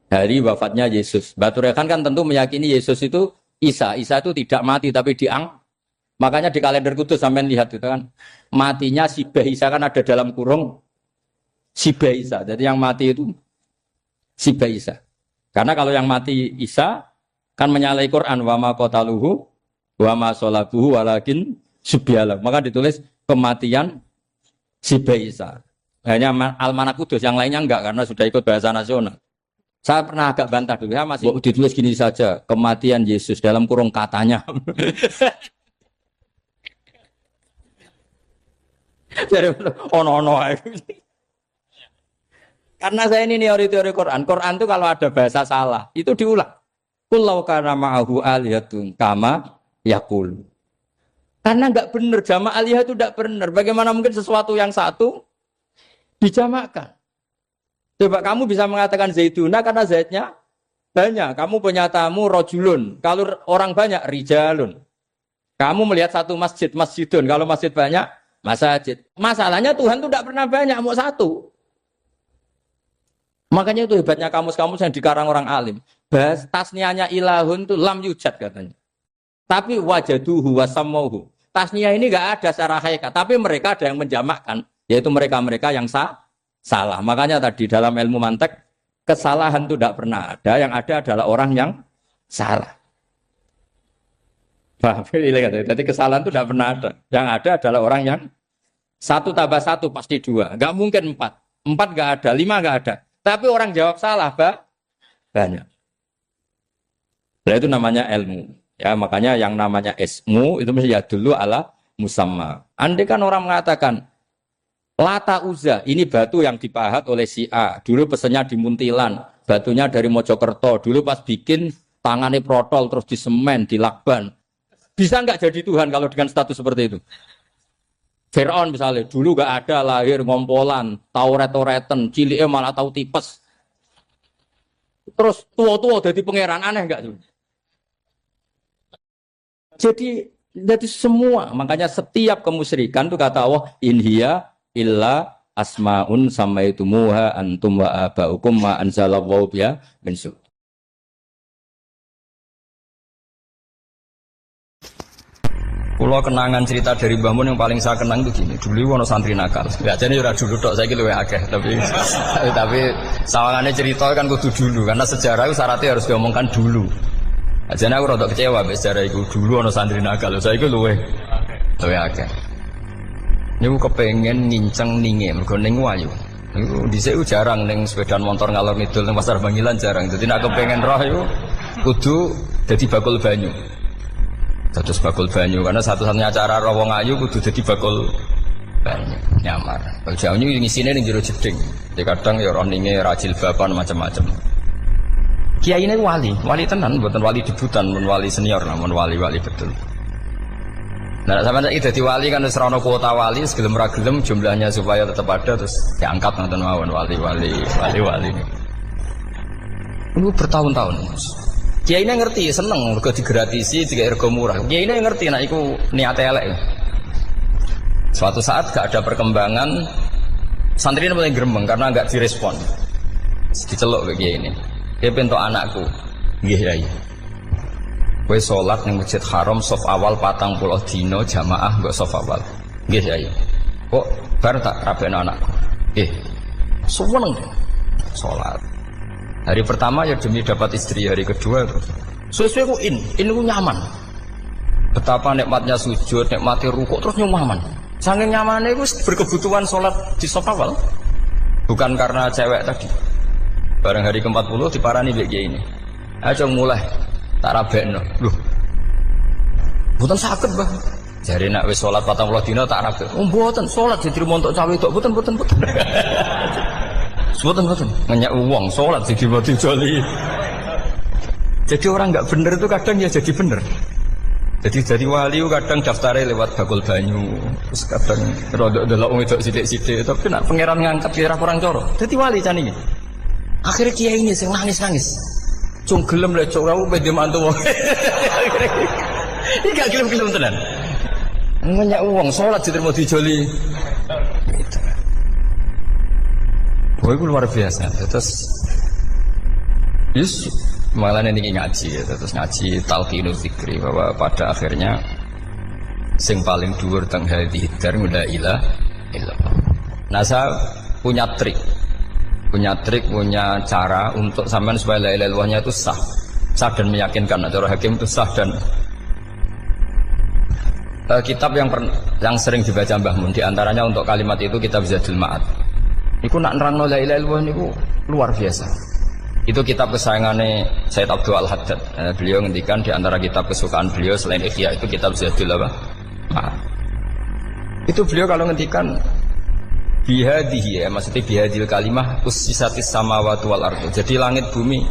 hari wafatnya Yesus. Batu Rehan kan tentu meyakini Yesus itu Isa. Isa itu tidak mati tapi makanya di kalender kudus sampai lihat itu kan. Matinya Sibah Isa kan ada dalam kurung Sibah Isa. Jadi yang mati itu Sibah Isa. Karena kalau yang mati Isa kan menyalahi Quran wa ma qataluhu wa ma sholabuhu walakin subyalah. Maka ditulis kematian Sibah Isa. Hanya Almanak Kudus, yang lainnya enggak karena sudah ikut bahasa nasional. Saya pernah agak bantah dulu, ya masih ditulis gini saja, kematian Yesus dalam kurung katanya. Jadi ono. Karena saya ini teori Quran. Quran itu kalau ada bahasa salah, itu diulang. Kullau kana ma'ahu aliyatun kama yaqul. Karena enggak benar, jama' aliyah itu enggak benar. Bagaimana mungkin sesuatu yang satu dijamakkan? Coba kamu bisa mengatakan Zaiduna karena Zaidnya banyak. Kamu punya tamu rojulun. Kalau orang banyak, rijalun. Kamu melihat satu masjid, masjidun. Kalau masjid banyak, masjid. Masalahnya Tuhan itu tidak pernah banyak, mau satu. Makanya itu hebatnya kamus-kamus yang dikarang orang alim. Tasniahnya ilahun itu lam yujad katanya. Tapi wajaduhu wasamauhu. Tasniah ini enggak ada secara hakikat, tapi mereka ada yang menjamakkan, yaitu mereka-mereka yang salah. Makanya tadi dalam ilmu mantek, kesalahan itu tidak pernah ada, yang ada adalah orang yang salah. Paham? Jadi kesalahan itu tidak pernah ada. Yang ada adalah orang yang 1 tambah 1 pasti 2. Enggak mungkin 4. 4 enggak ada, 5 enggak ada. Tapi orang jawab salah, banyak. Nah, itu namanya ilmu. Ya, makanya yang namanya ismu itu mesti ya dulu ala musamma. Andai kan orang mengatakan Lata Uzza, ini batu yang dipahat oleh si A. Dulu pesennya di Muntilan, batunya dari Mojokerto. Dulu pas bikin tangannya protol terus disemen, dilakban. Bisa nggak jadi Tuhan kalau dengan status seperti itu? Fir'aun misalnya, dulu nggak ada, lahir ngompolan, tahu retoreten, ciliknya malah tahu tipes. Terus tua-tua jadi pangeran, aneh nggak tuh? Jadi semua, makanya setiap kemusyrikan itu kata Allah, inhiya illa asmaun samaitumuha antum wa abaukum ma anzalallahu biha min sultan. Kulo kenangan cerita dari Mbah Mun yang paling saya kenang itu gini. Dulu ono santri nakal. Ya jane ora dulu tok, saiki luwih akeh, tapi sawangane cerita kan kudu dulu karena sejarah itu syaratnya harus diomongkan dulu. Jane aku rada kecewa mbek sejarah iku. Dulu ono santri nakal, saiki luwih akeh. Niku kepengen nginceng ninge mergo ning wayu. Niku dhisik jarang ning sepeda motor ngalor ngidul ning Pasar Bangilan jarang. Dadi nek kepengen roh iku kudu dadi bakul banyu. Terus bakul banyu karena satu-satunya cara roh wong ayu kudu dadi bakul banyu nyamar. Bakul banyu ngisine ning jero jeding. Jadi kadang ya roh ninge rajil bapan macam-macam. Kiai ini wali tenan, bukan wali debutan, bukan wali senior, namun wali betul. Nah, sampai saiki dadi wali kan wis ora ono kuota wali, segelem ra gelem jumlahnya supaya tetap ada terus diangkat nonton mawon wali. Ini bertahun-tahun. Kiai ini ngerti, seneng mergo digratisi, dikai rego murah. Kiai ini ngerti nek iku niate elek. Suatu saat gak ada perkembangan, santri ini mulai gremeng karena gak direspon. Diceluk ke kiai ini. Dia pentok anakku. Nggih, Yai. Kowe salat ning Masjid Haram saf awal 40 dina jamaah mbok saf awal. Nggih, Yai. Kok bar tak rabekno anakku. Nggih. Seneng salat. Hari pertama ya demi dapat istri, hari kedua terus. Sesuai ku ku nyaman. Betapa nikmatnya sujud, nikmati rukuk terus nyaman. Saking nyamannya itu berkebutuhan sholat di saf awal. Bukan karena cewek tadi. Barang hari ke-40 diparani begini ini. Ayo mulai tak rabekno. Loh. Mboten saged, Mbah. Jare nek wis salat 40 dina tak rabek. Oh, mboten salat jadi montok cawe tok. Mboten. Mboten. Ngenyak wong salat jadi mati joli. Jadi orang enggak bener itu kadang ya jadi bener. Jadi wali kadang daftarnya lewat bakul banyu. Terus kadang rodok delok wong wedok sithik-sithik, tapi nek pangeran ngangkat kira kurang coro. Dadi wali can iki. Akhirnya kiai ini sing nangis. Cung gelem lek cok aku pede mantu wong. Iki gak gelem tenan. Ngenyak wong salat diterima dijoli. Wah, itu luar biasa. Terus malah ini ngaji ya, terus ngaji talqinu zikri bahwa pada akhirnya sing paling dhuwur teng hadhihi dar la ilaha illallah. Nah, saya punya trik, punya cara untuk sampean supaya la ilaha illallahnya itu sah dan meyakinkan. Cara hakim itu sah dan kitab yang sering dibaca Mbah Mun diantaranya untuk kalimat itu kitab Zadul Ma'ad. Iku nak nerangno la ilaha illallah niku luar biasa. Itu kitab kesayangannya Sayyid Abdul Al-Haddad. Beliau ngendikan di antara kitab kesukaan beliau selain Ihya itu kitab Zadul Ma'ad. Itu beliau kalau ngendikan bihadihi ya, maksudnya bihadil kalimah ussisatis samawati wal ardu. Jadi langit bumi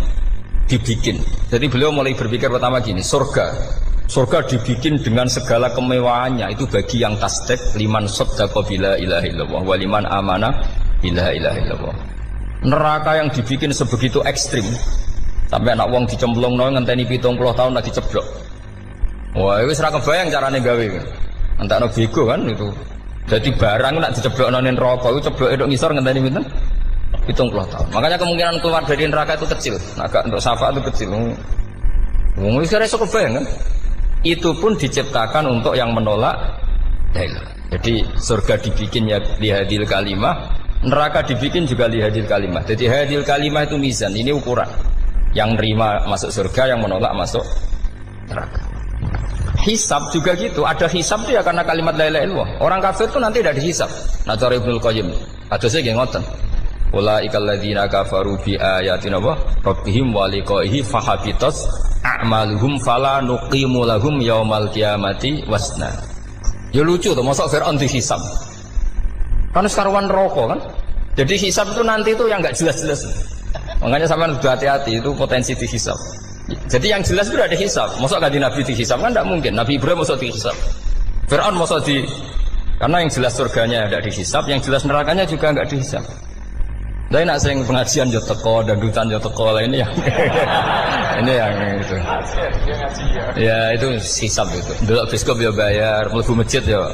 dibikin. Jadi beliau mulai berpikir pertama gini, surga dibikin dengan segala kemewahannya itu bagi yang tasdik liman saddaqa bila ilaha illallah wa liman amana bila ilaha illallah. Neraka yang dibikin sebegitu ekstrim sampai anak wong dicemplungno ngenteni 70 tahun lagi ceblok. Wah, wis ra kebayang carane gawe. Entakno bego kan itu. Jadi barang nak diceblokno ning neraka iku cebloke tok ngisor ngenteni pinten? 70 tahun. Makanya kemungkinan keluar dari neraka itu kecil. Nah, agak untuk syafaat itu kecil. Wong wis ora iso kebayang kan. Itu pun diciptakan untuk yang menolak la. Jadi surga dibikin ya lihadil kalimah, neraka dibikin juga lihadil kalimah. Jadi hadil kalimah itu mizan, ini ukuran. Yang nerima masuk surga, yang menolak masuk neraka. Hisab juga gitu, ada hisab itu ya karena kalimat la ilaha illallah. Orang kafir itu nanti tidak dihisab. Nah, cara Ibnul Qayyim, hadisnya nggih ngoten. Ulaikal ladzina kafaru bi ayatina rabbihim wa liqaihi fahabitas a'maluhum fala nuqimu lahum yaumal qiyamati wasna. Ya lucu tuh, masa Fir'aun dihisab. Kan sekaruan rokok kan. Jadi hisab itu nanti itu yang enggak jelas-jelas. Makanya sampean udah hati-hati, itu potensi dihisab. Jadi yang jelas itu ada hisab. Masa ganti Nabi dihisab kan enggak mungkin. Nabi Ibrahim masa dihisab. Fir'aun masa di, karena yang jelas surganya enggak dihisab, yang jelas nerakanya juga enggak dihisab. Tapi nak sering pengajian yo teko, dangdutan yo teko, ini yang ini yang itu. Ya itu hisab itu. Delok biskop yo bayar, mlebu masjid yo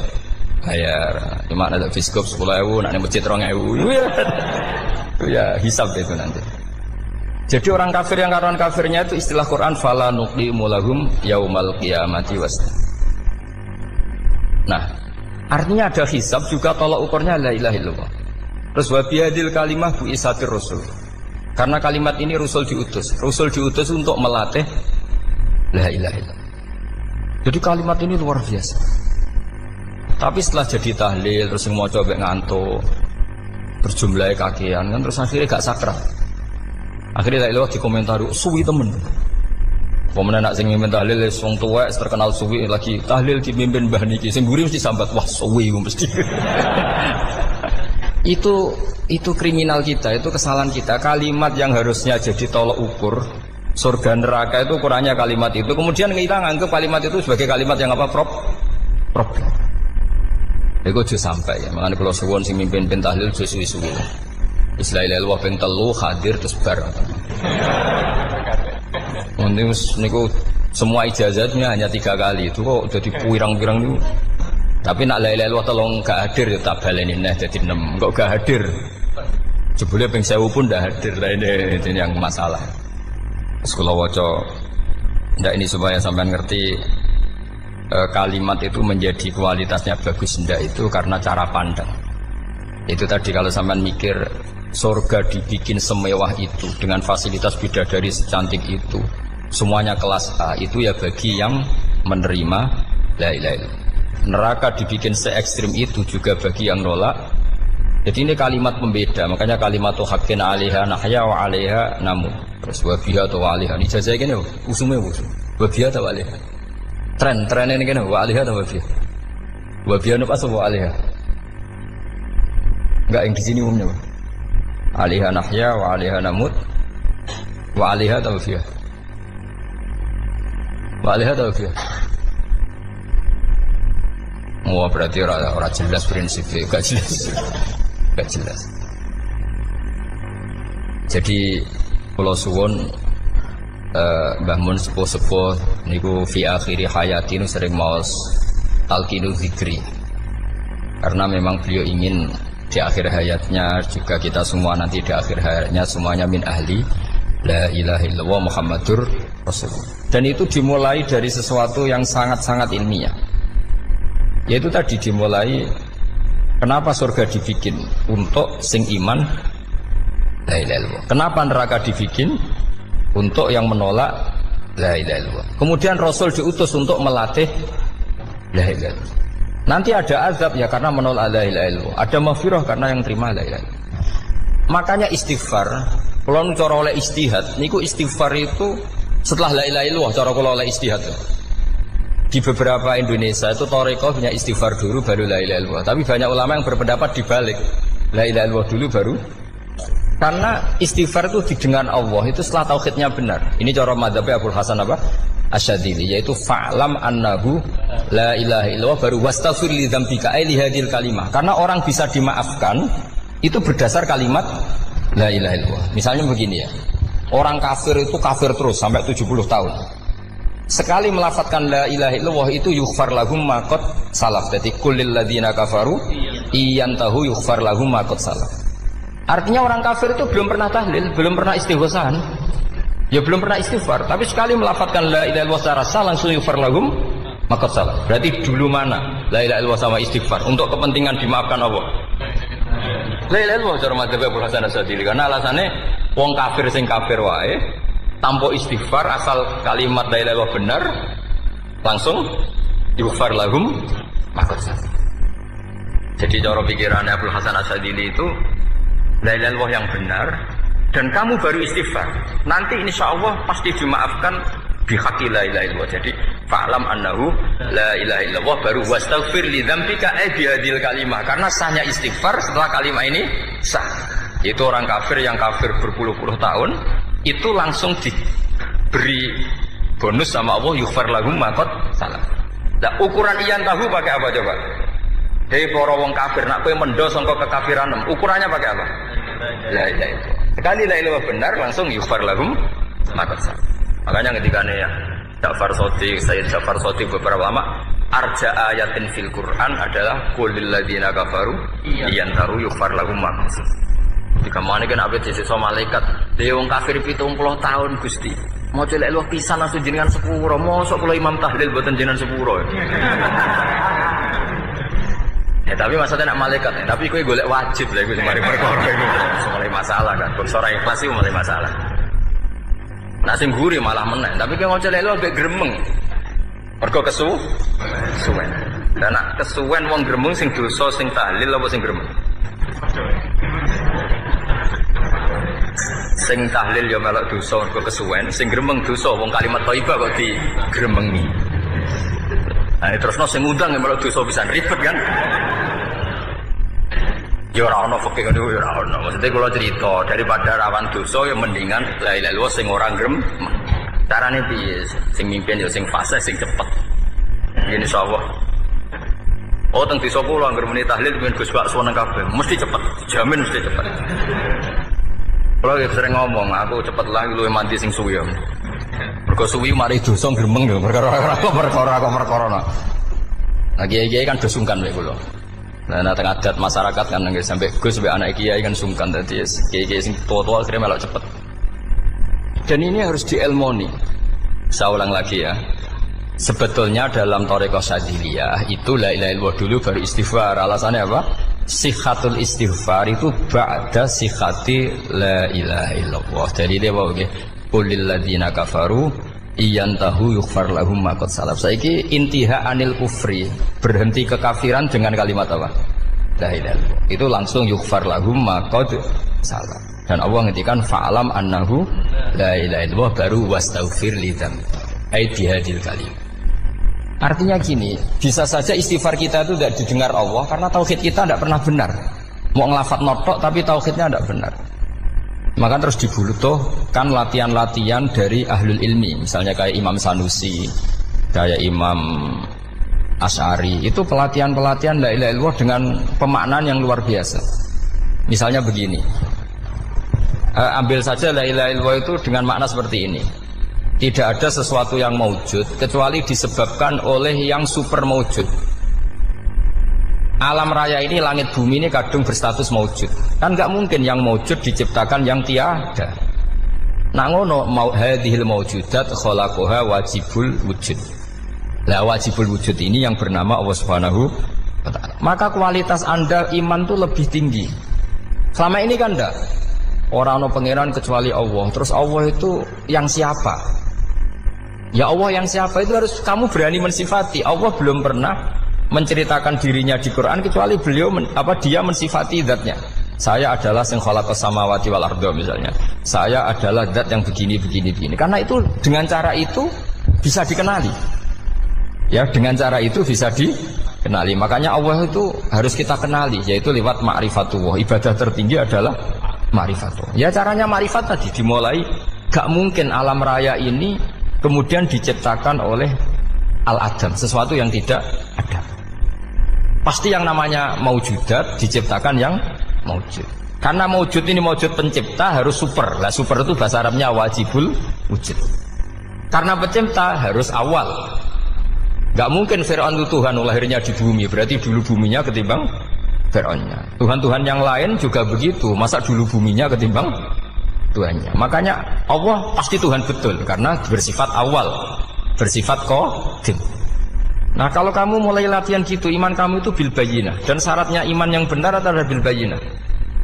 bayar. Cuma ada biskop 10.000, nak masjid 2.000. Itu ya hisab itu nanti. Jadi orang kafir yang karuan kafirnya itu istilah Quran fala nuqimu lahum yaumal qiyamati wasna. Nah, artinya ada hisab juga tolak ukurnya la ilaha illallah. Terus wabiyadil kalimah bu isatir rasul. Karena kalimat ini rasul diutus untuk melatih la ilaha illallah. Jadi kalimat ini luar biasa. Tapi setelah jadi tahlil terus semua coba ngantuk, berjumlah kakean kan terus akhirnya gak sakral. Akhirnya la ilaha dikomentari suwi temen. Pemenang nak sing mimpin tahlil wong tuwek terkenal suwi lagi tahlil dipimpin mbah niki sing mburi mesti sambat wah suwi mesti. Itu kriminal kita, itu kesalahan kita. Kalimat yang harusnya jadi tolok ukur surga neraka itu ukurannya kalimat itu. Kemudian kita nganggap kalimat itu sebagai kalimat yang apa? Problem. Itu juga sampai ya. Makanya kalau suwon sing mimpin tahlil juga suwi-suwi. Istilah illallah ping telu hadir terus bar. Niku semua ijazahnya hanya 3 kali itu kok jadi pirang-pirang itu. Tapi nak la ilaha illallah tolong gak hadir ya tak baleni neh dadi 6. Kok gak hadir? Jebule ping 1000 pun ndak hadir. Lah ini yang masalah. Terus kula waca ndak ini supaya sampean ngerti kalimat itu menjadi kualitasnya bagus ndak itu karena cara pandang. Itu tadi kalau sampean mikir surga dibikin semewah itu dengan fasilitas bidadari secantik itu, semuanya kelas A, itu ya bagi yang menerima la ilaha illallah. Neraka dibikin se ekstrim itu juga bagi yang nolak. Jadi ini kalimat pembeda. Makanya kalimat tuh hakin alaiha nahya wa alaiha namun. Terus wabiha atau wa alaiha. Ini jazah gini usumnya usum. Wabiha atau wa alaiha. Tren ini gini wa alaiha atau wabiha. Wabiha apa so wa alaiha. Enggak yang di sini umumnya. Alaiha nahya wa alaiha namut. Wa alaiha atau wabiha. Wa alaiha atau wabiha. Wah berarti orang jelas prinsipnya, gak jelas. Jadi Pulau Suwon, Mbah Mun sepuh-sepuh niku fi akhiri hayati nu sering maos talqinu zikri. Karena memang beliau ingin di akhir hayatnya, juga kita semua nanti di akhir hayatnya semuanya min ahli la ilaha illallah Muhammadur Rasulullah. Dan itu dimulai dari sesuatu yang sangat-sangat ilmiah. Yaitu tadi dimulai kenapa surga dibikin untuk sing iman la ilaha illallah. Kenapa neraka dibikin untuk yang menolak la ilaha illallah. Kemudian Rasul diutus untuk melatih la ilaha illallah. Nanti ada azab ya karena menolak la ilaha illallah. Ada maghfirah karena yang terima la ilaha illallah. Makanya istighfar, kalau cara oleh istihad, niku istighfar itu setelah la ilaha illallah cara kalau oleh istihad. Di beberapa Indonesia itu thariqah punya istighfar dulu baru la ilaha illallah. Tapi banyak ulama yang berpendapat dibalik. La ilaha illallah dulu baru. Karena istighfar itu didengar Allah itu setelah tauhidnya benar. Ini cara madzhab Abul Hasan apa? Asyadili, yaitu fa'lam annahu la ilaha illallah baru wastaghfir li dzambika ai li hadhil kalimah. Karena orang bisa dimaafkan itu berdasar kalimat la ilaha illallah. Misalnya begini ya. Orang kafir itu kafir terus sampai 70 tahun. Sekali melafadzkan la ilaha illallah itu yughfar lahum ma qad salaf. Jadi kullil ladzina kafaru iyantahu yughfar lahum ma qad salaf. Artinya orang kafir itu belum pernah tahlil, belum pernah istighosah. Ya belum pernah istighfar, tapi sekali melafadzkan la ilaha illallah secara sah langsung yughfar lahum maqad salaf. Berarti dulu mana la ilaha illallah sama istighfar untuk kepentingan dimaafkan Allah? La ilaha illallah cara madzhab Abul Hasan Asyadili, karena alasannya wong kafir sing kafir wae tanpa istighfar asal kalimat la ilaha illallah benar langsung yughfar lahum maqad salaf. Jadi cara pikirannya Abul Hasan Asyadili itu la ilaha illallah yang benar dan kamu baru istighfar, nanti insya Allah pasti dimaafkan bihaqi la ilaha illallah. Jadi fa'lam annahu la ilaha illallah baru wastaghfir li dzambika ai bihadil kalimah, karena sahnya istighfar setelah kalimat ini sah. Itu orang kafir yang kafir berpuluh-puluh tahun itu langsung diberi bonus sama Allah yughfar lahum ma qad salaf. Nah, ukuran iyan tahu pakai apa coba? Hei para wong kafir nak kowe mendo sangka kekafiran, ukurannya pakai apa? La ilaha illallah. Sekali la ilaha benar langsung yughfar lahum ma qad salaf. Makanya ketika ya Ja'far Shadiq, Sayyid Ja'far Shadiq beberapa lama arja ayatin fil Quran adalah qulil ladzina kafaru iyantaru yughfar lahum ma qad salaf. Jika mana kan abet disiksa malaikat, dia wong kafir 70 tahun Gusti. Mau celek lu pisan langsung jenengan sepuro, mosok kula imam tahlil boten jenengan sepuro. Ya tapi maksudnya nak malaikat, tapi kowe golek wajib lah iku mari perkara iku. Mulai masalah kan, kok ora ikhlas iku mulai masalah. Nak sing guri malah meneh, tapi kowe celek lu ambek gremeng. Mergo kesuwen. Dan nak kesuwen wong gremeng sing dosa sing tahlil apa sing gremeng? Sing tahlil ya melok dosa mergo kesuwen, sing gremeng dosa wong kalimat thayyibah kok digremengi. Nah, terusno sing ngundang ya melok dosa pisan ribet kan. Ya ora ono fikih ngono ya ora ono. Maksudnya kula cerita daripada rawan dosa ya mendingan la ilaha illallah sing ora grem. Carane piye? Sing mimpin ya sing fasih sing cepet. Insyaallah. Oh teng desa kula anggere muni tahlil ben Gus Bak seneng kabeh. Mesti cepet, jamin mesti cepet. Kula ya sering ngomong, aku cepet lah luwih mandi sing suwi. Mergo suwi mari dosa gremeng lho, perkara. Nah kiai-kiai kan do sungkan lek kula. Nah tengah adat masyarakat kan nggih sampai Gus sampai anak kiai kan sungkan dadi kiai-kiai sing tua-tua akhirnya melok cepet. Dan ini harus diilmoni. Saya ulang lagi ya. Sebetulnya dalam thariqah Syadziliyah itu la ilaha illallah dulu baru istighfar. Alasannya apa? Sihhatul istighfar itu ba'da sihhati la ilaha illallah. Jadi dia bawa nggih qulil ladzina kafaru iyantahu yughfar lahum ma qad salaf. Saiki intiha anil kufri, berhenti kekafiran dengan kalimat apa? La ilaha illallah. Itu langsung yughfar lahum ma qad salaf. Dan Allah ngendikan fa'lam annahu la ilaha illallah baru wastaghfir li dzambika. Ai bihadil kalim. Artinya gini, bisa saja istighfar kita itu tidak didengar Allah karena tauhid kita tidak pernah benar. Mau ngelafat notok tapi tauhidnya tidak benar. Maka terus dibutuhkan latihan-latihan dari ahlul ilmi, misalnya kayak Imam Sanusi, kayak Imam Asy'ari, itu pelatihan-pelatihan la ilaha illallah dengan pemaknaan yang luar biasa. Misalnya begini, ambil saja la ilaha illallah itu dengan makna seperti ini. Tidak ada sesuatu yang maujud kecuali disebabkan oleh yang super maujud. Alam raya ini, langit bumi ini kadung berstatus maujud. Kan nggak mungkin yang maujud diciptakan yang tiada. Nah ngono mau hadhil maujudat khalaqaha wajibul wujud. Lah wajibul wujud ini yang bernama Allah Subhanahu wa ta'ala. Maka kualitas Anda iman tuh lebih tinggi. Selama ini kan enggak. Orang no pangeran kecuali Allah. Terus Allah itu yang siapa? Ya Allah yang siapa itu harus kamu berani mensifati. Allah belum pernah menceritakan dirinya di Quran kecuali beliau dia mensifati zatnya. Saya adalah sing khalaqas samawati wal arda misalnya. Saya adalah zat yang begini. Karena itu dengan cara itu bisa dikenali. Ya, dengan cara itu bisa dikenali. Makanya Allah itu harus kita kenali, yaitu lewat ma'rifatullah. Ibadah tertinggi adalah ma'rifatullah. Ya caranya ma'rifat tadi dimulai. Gak mungkin alam raya ini kemudian diciptakan oleh al-adam, sesuatu yang tidak ada. Pasti yang namanya maujudat diciptakan yang maujud. Karena maujud ini maujud pencipta harus super. Lah super itu bahasa Arabnya wajibul wujud. Karena pencipta harus awal. Gak mungkin Fir'aun itu Tuhan lahirnya di bumi. Berarti dulu buminya ketimbang Fir'aunnya. Tuhan-Tuhan yang lain juga begitu. Masa dulu buminya ketimbang Tuhannya. Makanya Allah pasti Tuhan betul. Karena bersifat awal, bersifat qadim. Nah kalau kamu mulai latihan gitu, iman kamu itu bil bayyinah. Dan syaratnya iman yang benar adalah bil bayyinah.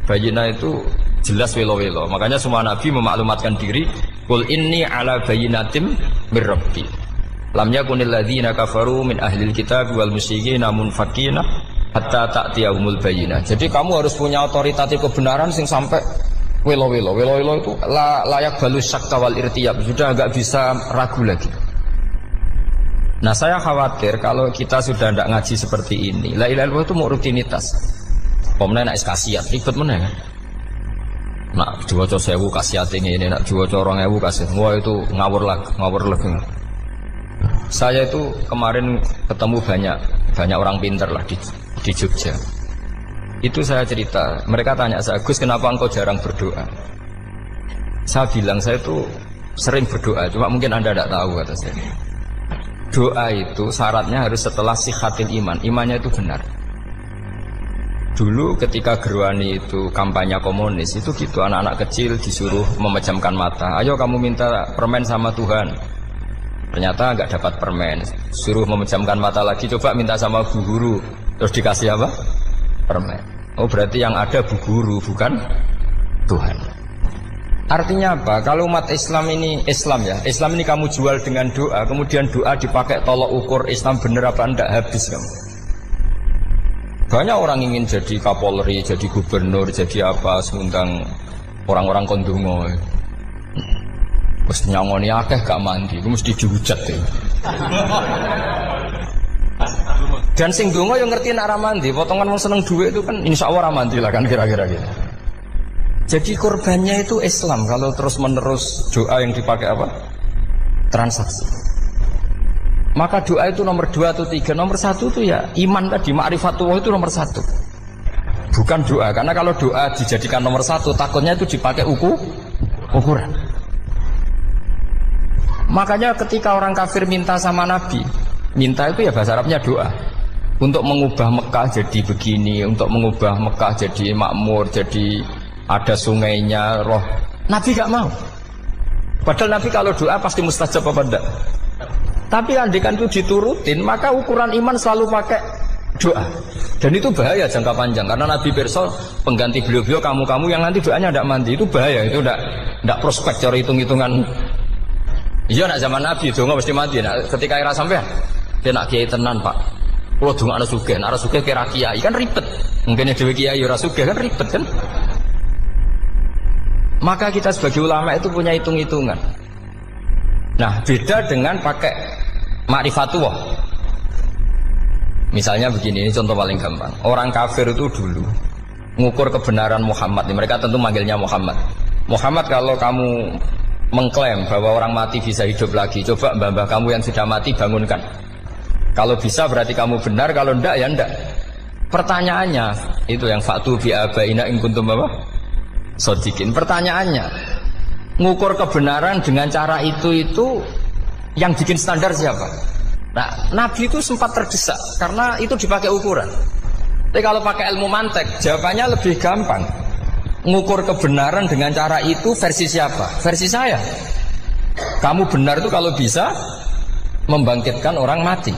Bayyinah itu jelas welo-welo. Makanya semua nabi memaklumatkan diri, qul inni ala bayyinatim mir rabbi. Lam yakunil ladzina kafaru min ahlil kitab wal musyrikin munfakina hatta ta'tiyahumul bayyinah. Jadi kamu harus punya otoritatif kebenaran sing sampai welo-welo. Welo-welo itu layak balus syakka wal irtiyab. Sudah agak bisa ragu lagi. Nah saya khawatir kalau kita sudah tidak ngaji seperti ini. La ilaha illallah itu mau rutinitas. Pemenang nak kasiat, ribet mana kan? Nak diwaca 1000 kasiat ini, nak diwaca 2000 kasiat. Wah itu ngawur lagi. Saya itu kemarin ketemu banyak orang pinter lah di Jogja. Itu saya cerita, mereka tanya saya, Gus kenapa engkau jarang berdoa? Saya bilang saya itu sering berdoa, cuma mungkin Anda tidak tahu kata saya. Doa itu syaratnya harus setelah sihatil iman. Imannya itu benar. Dulu ketika Gerwani itu kampanye komunis, itu gitu anak-anak kecil disuruh memejamkan mata. Ayo kamu minta permen sama Tuhan. Ternyata nggak dapat permen. Suruh memejamkan mata lagi, coba minta sama bu guru. Terus dikasih apa? Permen. Oh berarti yang ada bu guru bukan Tuhan. Artinya apa? Kalau umat Islam ini Islam ini kamu jual dengan doa, kemudian doa dipakai tolok ukur Islam bener apa enggak, habis kamu. Banyak orang ingin jadi Kapolri, jadi gubernur, jadi apa, seundang orang-orang kondungo. Terus nyangoni akeh gak mandi, mesti dihujat ya. Dan sing dongo yang ngerti nak mandi, potongan mau seneng duit itu kan insya Allah mandi lah kan kira-kira gitu. Jadi korbannya itu Islam. Kalau terus menerus doa yang dipakai apa? Transaksi. Maka doa itu nomor 2 atau 3. Nomor 1 itu ya iman tadi, ma'rifatullah itu nomor 1. Bukan doa. Karena kalau doa dijadikan nomor 1, takutnya itu dipakai ukuran. Makanya ketika orang kafir minta sama Nabi, minta itu ya bahasa Arabnya doa. Untuk mengubah Mekah jadi begini, untuk mengubah Mekah jadi makmur, jadi ada sungainya, roh. Nabi gak mau. Padahal Nabi kalau doa pasti mustajab apa enggak. Tapi andikan itu diturutin, maka ukuran iman selalu pakai doa. Dan itu bahaya jangka panjang. Karena Nabi pirsa pengganti beliau-beliau kamu-kamu yang nanti doanya enggak mandi. Itu bahaya, itu enggak prospek cara hitung-hitungan. Iya nak zaman Nabi donga mesti mati. Nah, ketika era sampean dia nak kiai tenan Pak. Kalau donga ana sugih kira kiai kan ribet. Mungkin dhewe kiai ora sugih kan ribet kan. Maka kita sebagai ulama itu punya hitung-hitungan. Nah beda dengan pakai ma'rifatullah. Misalnya begini, ini contoh paling gampang. Orang kafir itu dulu mengukur kebenaran Muhammad. Mereka tentu manggilnya Muhammad. Muhammad kalau kamu mengklaim bahwa orang mati bisa hidup lagi, coba mbah-mbah kamu yang sudah mati bangunkan. Kalau bisa berarti kamu benar, kalau enggak ya enggak. Pertanyaannya itu yang fa'tu bi abaina in kuntum apa? Sodikin. Pertanyaannya, ngukur kebenaran dengan cara itu yang bikin standar siapa? Nah, Nabi itu sempat terdesak karena itu dipakai ukuran. Tapi kalau pakai ilmu mantek, jawabannya lebih gampang. Ngukur kebenaran dengan cara itu versi siapa? Versi saya. Kamu benar itu kalau bisa membangkitkan orang mati.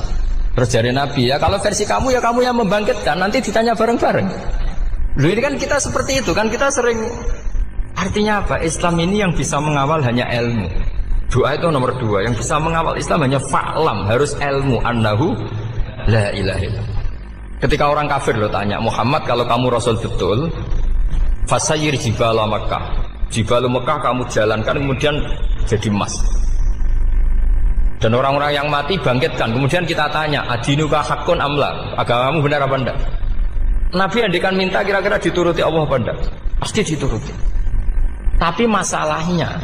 Terus dari Nabi, ya kalau versi kamu ya kamu yang membangkitkan, nanti ditanya bareng-bareng. Loh ini kan kita seperti itu kan, kita sering. Artinya apa? Islam ini yang bisa mengawal hanya ilmu. Doa itu nomor 2. Yang bisa mengawal Islam hanya fa'lam, harus ilmu. Annahu la ilaha illallah. Ketika orang kafir lo tanya, Muhammad kalau kamu Rasul betul, fasayir jibala Makkah, jibala Makkah kamu jalankan kemudian jadi emas. Dan orang-orang yang mati bangkitkan. Kemudian kita tanya, adinuka hakun amla, agamamu benar apa enggak? Nabi andikan minta kira-kira dituruti Allah apa enggak? Pasti dituruti. Tapi masalahnya,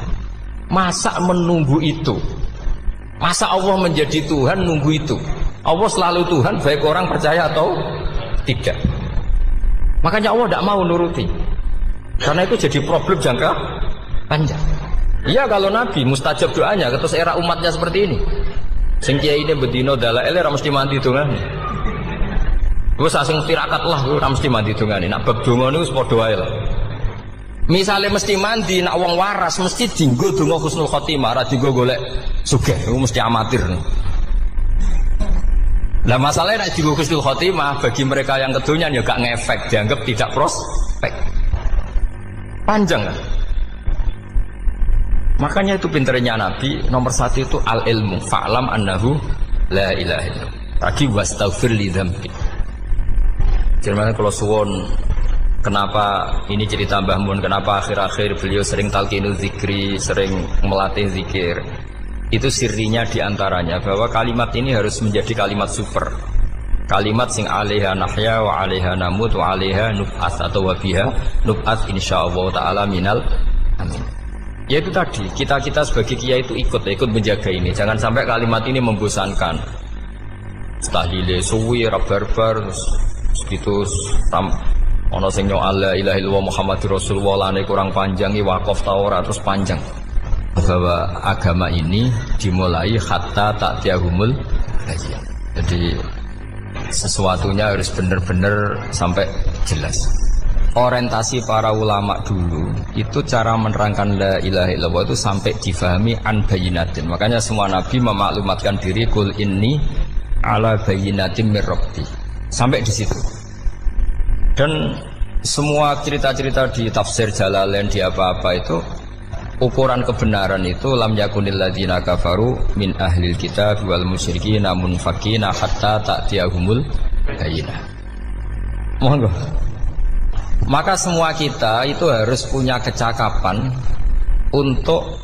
masa menunggu itu? Masa Allah menjadi Tuhan nunggu itu? Allah selalu Tuhan baik orang percaya atau tidak. Makanya Allah tidak mau nuruti, karena itu jadi problem jangka panjang. Iya kalau Nabi mustajab doanya, terus era umatnya seperti ini. Sing kiai ini bedino dalail ora mesti mandi dongane. Wis asing tirakat lah ora mesti mandi dongane. Nak bab donga niku padha wae lah. Misale mesti mandi, nak wong waras mesti dienggo donga husnul khotimah, ora dienggo golek sugih. Iku mesti amatir. Lah masalahnya nak dienggo husnul khotimah bagi mereka yang kedonyan ya gak ngefek, dianggap tidak prospek. Panjang kan? Makanya itu pinternya Nabi, nomor 1 itu al-ilmu, fa'lam annahu la ilaha illallah. Lagi wastaghfir li dzambi. Jadi kalau suwon, kenapa ini cerita Mbah Mun, kenapa akhir-akhir beliau sering talqinul zikri, sering melatih zikir. Itu sirinya diantaranya bahwa kalimat ini harus menjadi kalimat super. Kalimat sing alaiha nahya wa alaiha namut wa alaiha nub'ats atau wa biha nub'ats insyaallah taala minal amin. Ya itu tadi, kita sebagai kiai itu ikut menjaga ini. Jangan sampai kalimat ini membosankan. Tahlile suwi barbar gitu ono sing nyok la ilaha illallah Muhammadur Rasulullah lane kurang panjang wakaf ta ora terus panjang. Bahwa agama ini dimulai hatta ta'tiyahumul bayyinah. Jadi sesuatunya harus benar-benar sampai jelas. Orientasi para ulama dulu itu cara menerangkan la ilaha illallah itu sampai difahami an bayyinatin. Makanya semua nabi memaklumatkan diri kul inni ala bayyinatin mir rabbi. Sampai di situ. Dan semua cerita-cerita di tafsir Jalalain di apa-apa itu ukuran kebenaran itu lam yakunil ladzina kafaru min ahlil kitab wal musyrikin namun fakina hatta ta'tiyahumul bayyinah. Monggo. Maka semua kita itu harus punya kecakapan untuk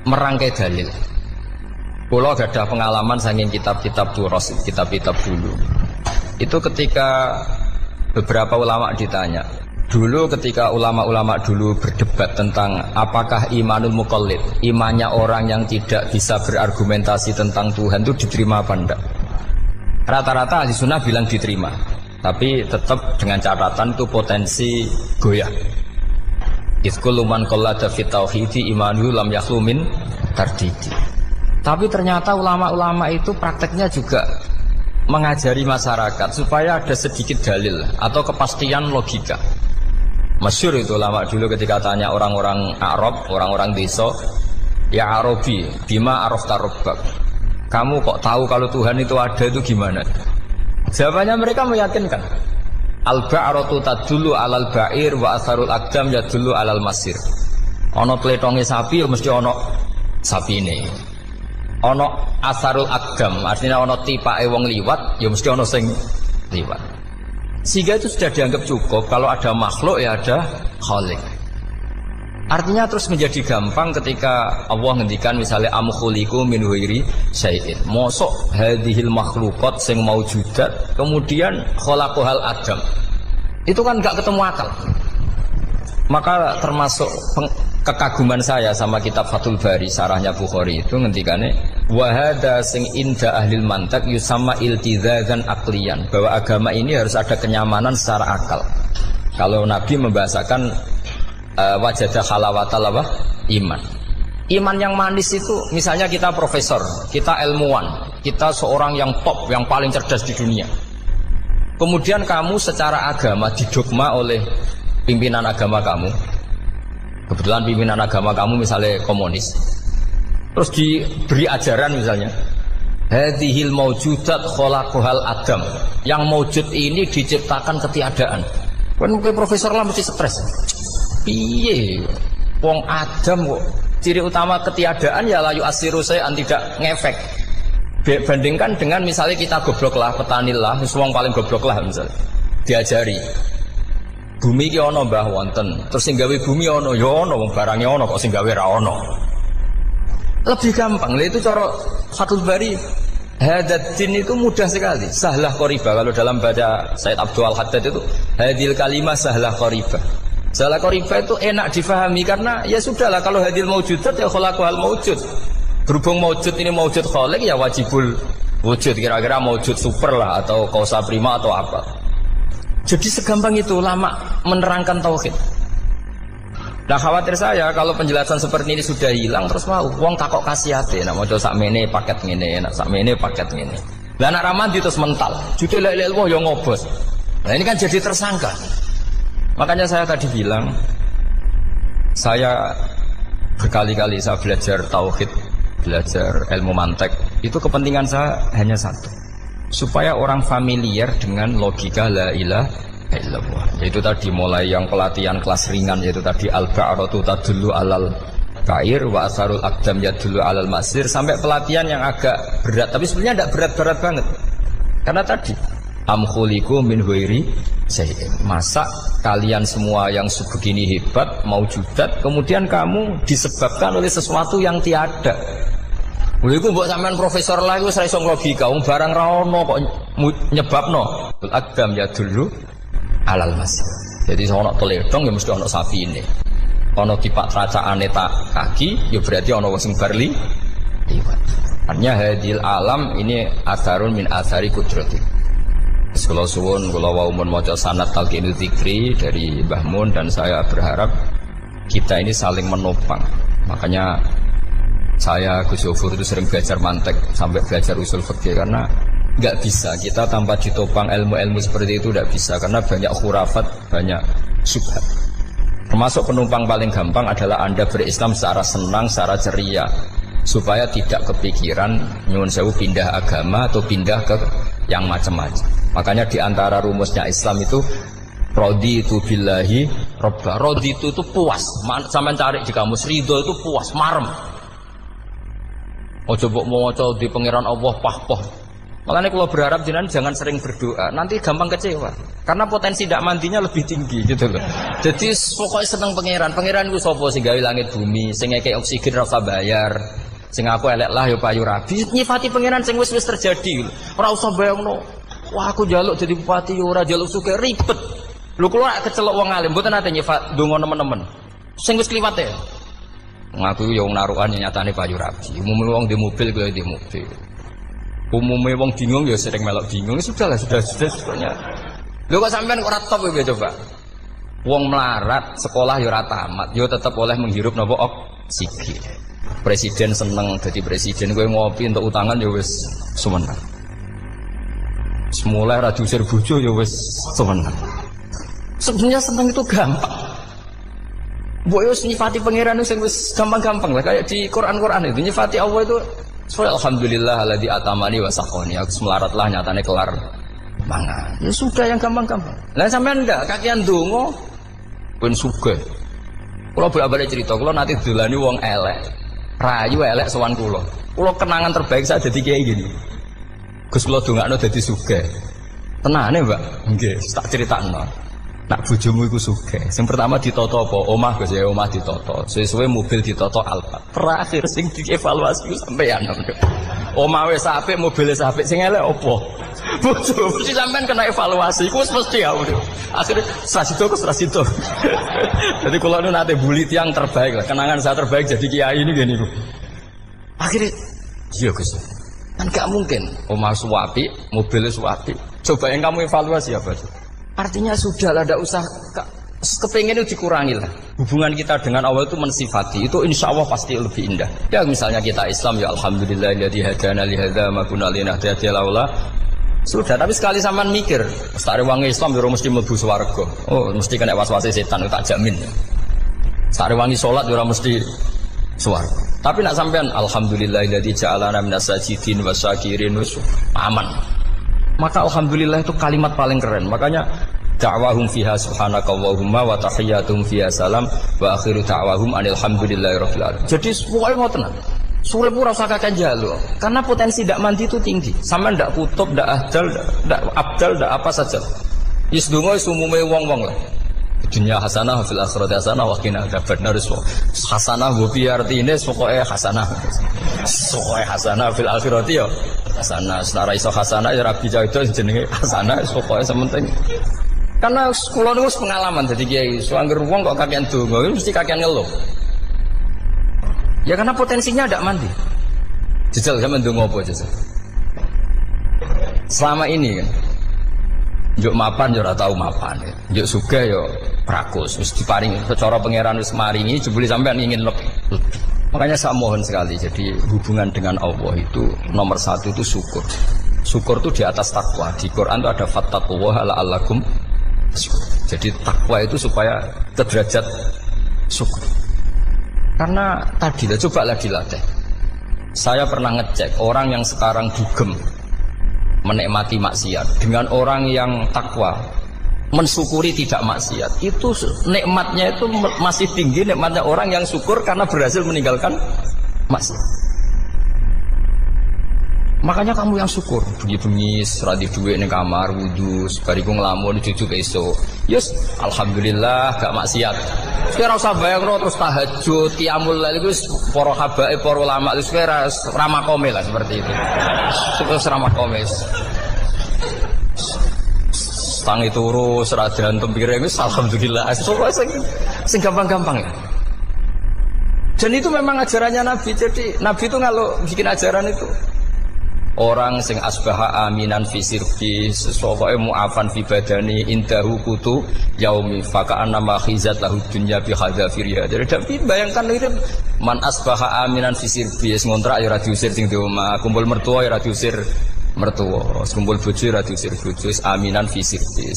merangkai dalil. Kalau gak ada pengalaman saking kitab-kitab turos, kitab-kitab dulu. Itu ketika beberapa ulama ditanya. Dulu ketika ulama-ulama dulu berdebat tentang apakah imanul muqallid, imannya orang yang tidak bisa berargumentasi tentang Tuhan itu diterima apa enggak? Rata-rata ahli sunnah bilang diterima. Tapi tetap dengan catatan itu potensi goyah. Iskul man qallada fit tauhidi imanuhu lam yakhlu min tardidi. Tapi ternyata ulama-ulama itu prakteknya juga mengajari masyarakat supaya ada sedikit dalil atau kepastian logika. Masyhur itu ulama dulu ketika tanya orang-orang Arab, orang-orang desa, ya Arabi, bima arafta rabbak. Kamu kok tahu kalau Tuhan itu ada itu gimana? Jawabannya mereka meyakinkan. Al-ba'ratu tadullu alal ba'ir wa asarul aqdam yadullu alal masir. Ono tletonge sapi ya mesti ono sapine. Ono asarul aqdam artinya ono tipake wong liwat ya mesti ono sing liwat. Sehingga itu sudah dianggap cukup kalau ada makhluk ya ada khalik. Artinya terus menjadi gampang ketika Allah ngendikan misalnya am khuliqu min ghairi syai'in. Mosok hadhil makhluqat sing maujudat kemudian khalaqahal adam. Itu kan enggak ketemu akal. Maka termasuk kekaguman saya sama kitab Fathul Bari sarahnya Bukhari itu ngendikane wa hadza sing inda ahlil mantak yusamma iltizazan aqliyan, bahwa agama ini harus ada kenyamanan secara akal. Kalau Nabi membahasakan wajadah halawatal apa? Iman. Iman yang manis itu misalnya kita profesor, kita ilmuwan, kita seorang yang top, yang paling cerdas di dunia. kemudian kamu secara agama didogma oleh pimpinan agama kamu, kebetulan pimpinan agama kamu misalnya komunis, terus diberi ajaran misalnya hadhil maujudat khalaqahal adam, yang maujud ini diciptakan ketiadaan. Kan mungkin profesor lah mesti stres. Piye wong Adam kok ciri utama ketiadaan ya layu asiru saya tidak ngefek. Bandingkan dengan misalnya kita goblok lah, petani lah, wong paling goblok lah misalnya diajari bumi ki ono mbah wonten, terus sing gawe bumi ono ya ono, wong barangnya ono kok sing gawe ra ono. Lebih gampang lah itu cara Fathul Bari. Hadatin itu mudah sekali, sahlah qoriba. Kalau dalam baca Said Abdul Haddad itu hadil kalimah sahlah qoriba. Sahlah qoriba itu enak difahami karena ya sudahlah, kalau hadil maujudat ya khalaqahal maujud. Berhubung maujud ini maujud khaliq ya wajibul wujud, kira-kira maujud super lah atau kausa prima atau apa. Jadi segampang itu lama menerangkan tauhid. Nah khawatir saya kalau penjelasan seperti ini sudah hilang terus mau wong takok kasihate, nak maca sakmene paket ngene, nak sakmene paket ngene. Lah anak ramadi terus mental, judul la ilaha illallah yo ngobos. Nah ini kan jadi tersangka. Makanya saya tadi bilang, saya berkali-kali saya belajar tauhid, belajar ilmu mantek, itu kepentingan saya hanya satu, supaya orang familiar dengan logika la ilaha illallah. Yaitu tadi mulai yang pelatihan kelas ringan, yaitu tadi al-ba'ratu tadullu alal ba'ir wa asarul aqdam yadullu alal masir, sampai pelatihan yang agak berat, tapi sebenarnya tidak berat-berat banget. Karena tadi am khuliqu min ghairi syai'in, masa kalian semua yang sebegini hebat maujudat kemudian kamu disebabkan oleh sesuatu yang tiada. Iku mbok sampean profesor lah iku ora iso logika, wong barang ra ono kok nyebabno. Aqdam yadullu alal masir. Jadi ono teledong ya mesti ono sapi ini. Ono tipak tracaane tak kaki ya berarti ono wong sing barli liwat. Artinya hadil alam ini asarun min asari kudrati. Kula suwun kula wau mun maca sanad talqinul dzikri dari Mbah Mun, dan saya berharap kita ini saling menopang. Makanya saya Gus Yofur itu sering belajar mantek sampai belajar usul fikih, karena nggak bisa kita tanpa ditopang ilmu-ilmu seperti itu, tidak bisa, karena banyak khurafat, banyak syubhat. Termasuk penumpang paling gampang adalah Anda berislam secara senang, secara ceria, supaya tidak kepikiran nyuwun sewu pindah agama atau pindah ke yang macam-macam. Makanya diantara rumusnya Islam itu raditu billahi robba. Raditu itu puas, sama cari di kamus, ridho itu puas, marem. Ojo mbok maca di pangeran Allah pah-pah. Makanya kalau berharap jangan sering berdoa, nanti gampang kecewa. Karena potensi tidak mandinya lebih tinggi gitu loh. Jadi pokoknya seneng pangeran. Pangeran itu sapa sing gawe langit bumi, sing ngekek oksigen ora usah bayar. Sing aku elek lah ya payu rabi. Nyifati pangeran sing wis terjadi. Ora usah bayangno. Wah aku njaluk jadi bupati ora njaluk sugih ribet. Lho kula kecelok wong alim mboten ate nyifat donga nemen-nemen. Sing wis kliwat ya. Ngaku ya wong narukan nyatane payu rabi. Umume wong di mobil kuwi di mobil. Umumnya wong bingung ya sering melok bingung, sudah sebetulnya. Lho kok sampean ora top ya coba. Wong melarat sekolah ya ora tamat, ya tetep oleh menghirup napa oksigen. Presiden seneng dadi presiden, kowe ngopi untuk utangan ya wis semenang. Semula ra diusir bojo ya wis semenang. Sebenarnya seneng itu gampang. Mbok yo nyifati pangeran sing wis gampang-gampang lah, kayak di Quran itu nyifati Allah itu alhamdulillah alladzi atamani wa saqoni. Aku melaratlah nyatane kelar mangan. Ya sudah yang gampang-gampang. Lah sampean ndak kakean donga ben sugih. Kula bolak-balik cerita, kula nanti dolani wong elek. Rayu elek sowan kula. Kula kenangan terbaik saya dadi kiai gini. Gus kula dongakno dadi sugih. Tenane, Mbak? Nggih, tak critakno. Nak bojomu iku sugih. Sing pertama ditoto apa? Omah Gus ya, omah ditoto. Suwe-suwe mobil ditoto Alphard. Terakhir sing dievaluasi sampean. Omah wis apik, mobil wis apik, sing elek apa? Bojo mesti sampean kena evaluasi. Iku wis mesti ya. Akhire Srasito. Jadi kula nu nate bully tiyang terbaik lah. Kenangan saya terbaik jadi kiai ini gini. Akhirnya iya Gus. Kan gak mungkin omah suwapi, mobil suwapi. Coba yang kamu evaluasi apa? Artinya sudah lah, tidak usah kepengen itu dikurangi lah. Hubungan kita dengan Allah itu mensifati, itu insya Allah pasti lebih indah. Ya misalnya kita Islam, ya alhamdulillah alladzi hadana li hadza ma kunna linahtadiya laula. Sudah, tapi sekali sampean mikir, Ustaz wangi Islam yo mesti mlebu swarga. Oh, mesti kena was-wase setan tak jamin. Ustaz wangi salat yo mesti swarga. Tapi nak sampean alhamdulillahilladzi ja'alana minas sajidin wasyakirin aman. Maka alhamdulillah itu kalimat paling keren. Makanya da'wahum fiha subhanakallahumma wa tahiyyatuhum fiha salam wa akhiru da'wahum alhamdulillahirabbil alamin. Jadi pokoke ngoten. Surip ora usah kakek njaluk, karena potensi ndak mandi itu tinggi. Sama ndak kutub, ndak abdal, ndak apa saja. Wis donga wis umume wong-wong lah. Dunia hasanah fil akhirati hasanah wa qina adzabannar. Hasanah bu pi artine pokoke hasanah. Pokoke hasanah fil akhirati ya hasanah. Senara iso hasanah ya rabi itu jenenge hasanah pokoke sementing. Karena kula niku pengalaman dadi kiai, suangger wong kok kakean donga mesti kakean ngeluh. Ya karena potensinya ada mandi. Jajal sampean ndonga apa jajal? Selama ini kan njuk mapan yo ora tau mapan. Njuk sugih yo prakus wis diparingi secara pangeran wis maringi jebule sampean ingin lebih. Makanya saya mohon sekali, jadi hubungan dengan Allah itu nomor satu itu syukur. Syukur itu di atas takwa. Di Quran itu ada fattaqullaha la'allakum syukur. Jadi takwa itu supaya derajat syukur. Karena tadi lah, cobalah dilatih. Saya pernah ngecek orang yang sekarang dugem menikmati maksiat dengan orang yang takwa mensyukuri tidak maksiat, itu nikmatnya itu masih tinggi nikmatnya orang yang syukur karena berhasil meninggalkan maksiat. Makanya kamu yang syukur, bengi-bengi seradi duit ning kamar wudu, bariku ngelamun cucuk esuk. Yes, alhamdulillah gak maksiat. Ora usah bayangno terus tahajud, qiyamul lail iku para habaib, para ulama wis ramakome lah seperti itu. Terus ramakome. Tangi turu seradian tempire wis alhamdulillah. Sing gampang-gampang ya. Dan itu memang ajarannya Nabi. Jadi Nabi itu kalau bikin ajaran itu orang sing asbaha aminan fi sirbi sokoe mu'afan fi badani indahu kutu yaumi faka'anna ma khizat lahu dunya bi hadzafiriha. Jadi bayangkan itu man asbaha aminan fi sirbi ngontrak ya ora diusir sing di omah, kumpul mertua ya ora diusir mertua, kumpul bojo ora diusir bojo, aminan fi sirbi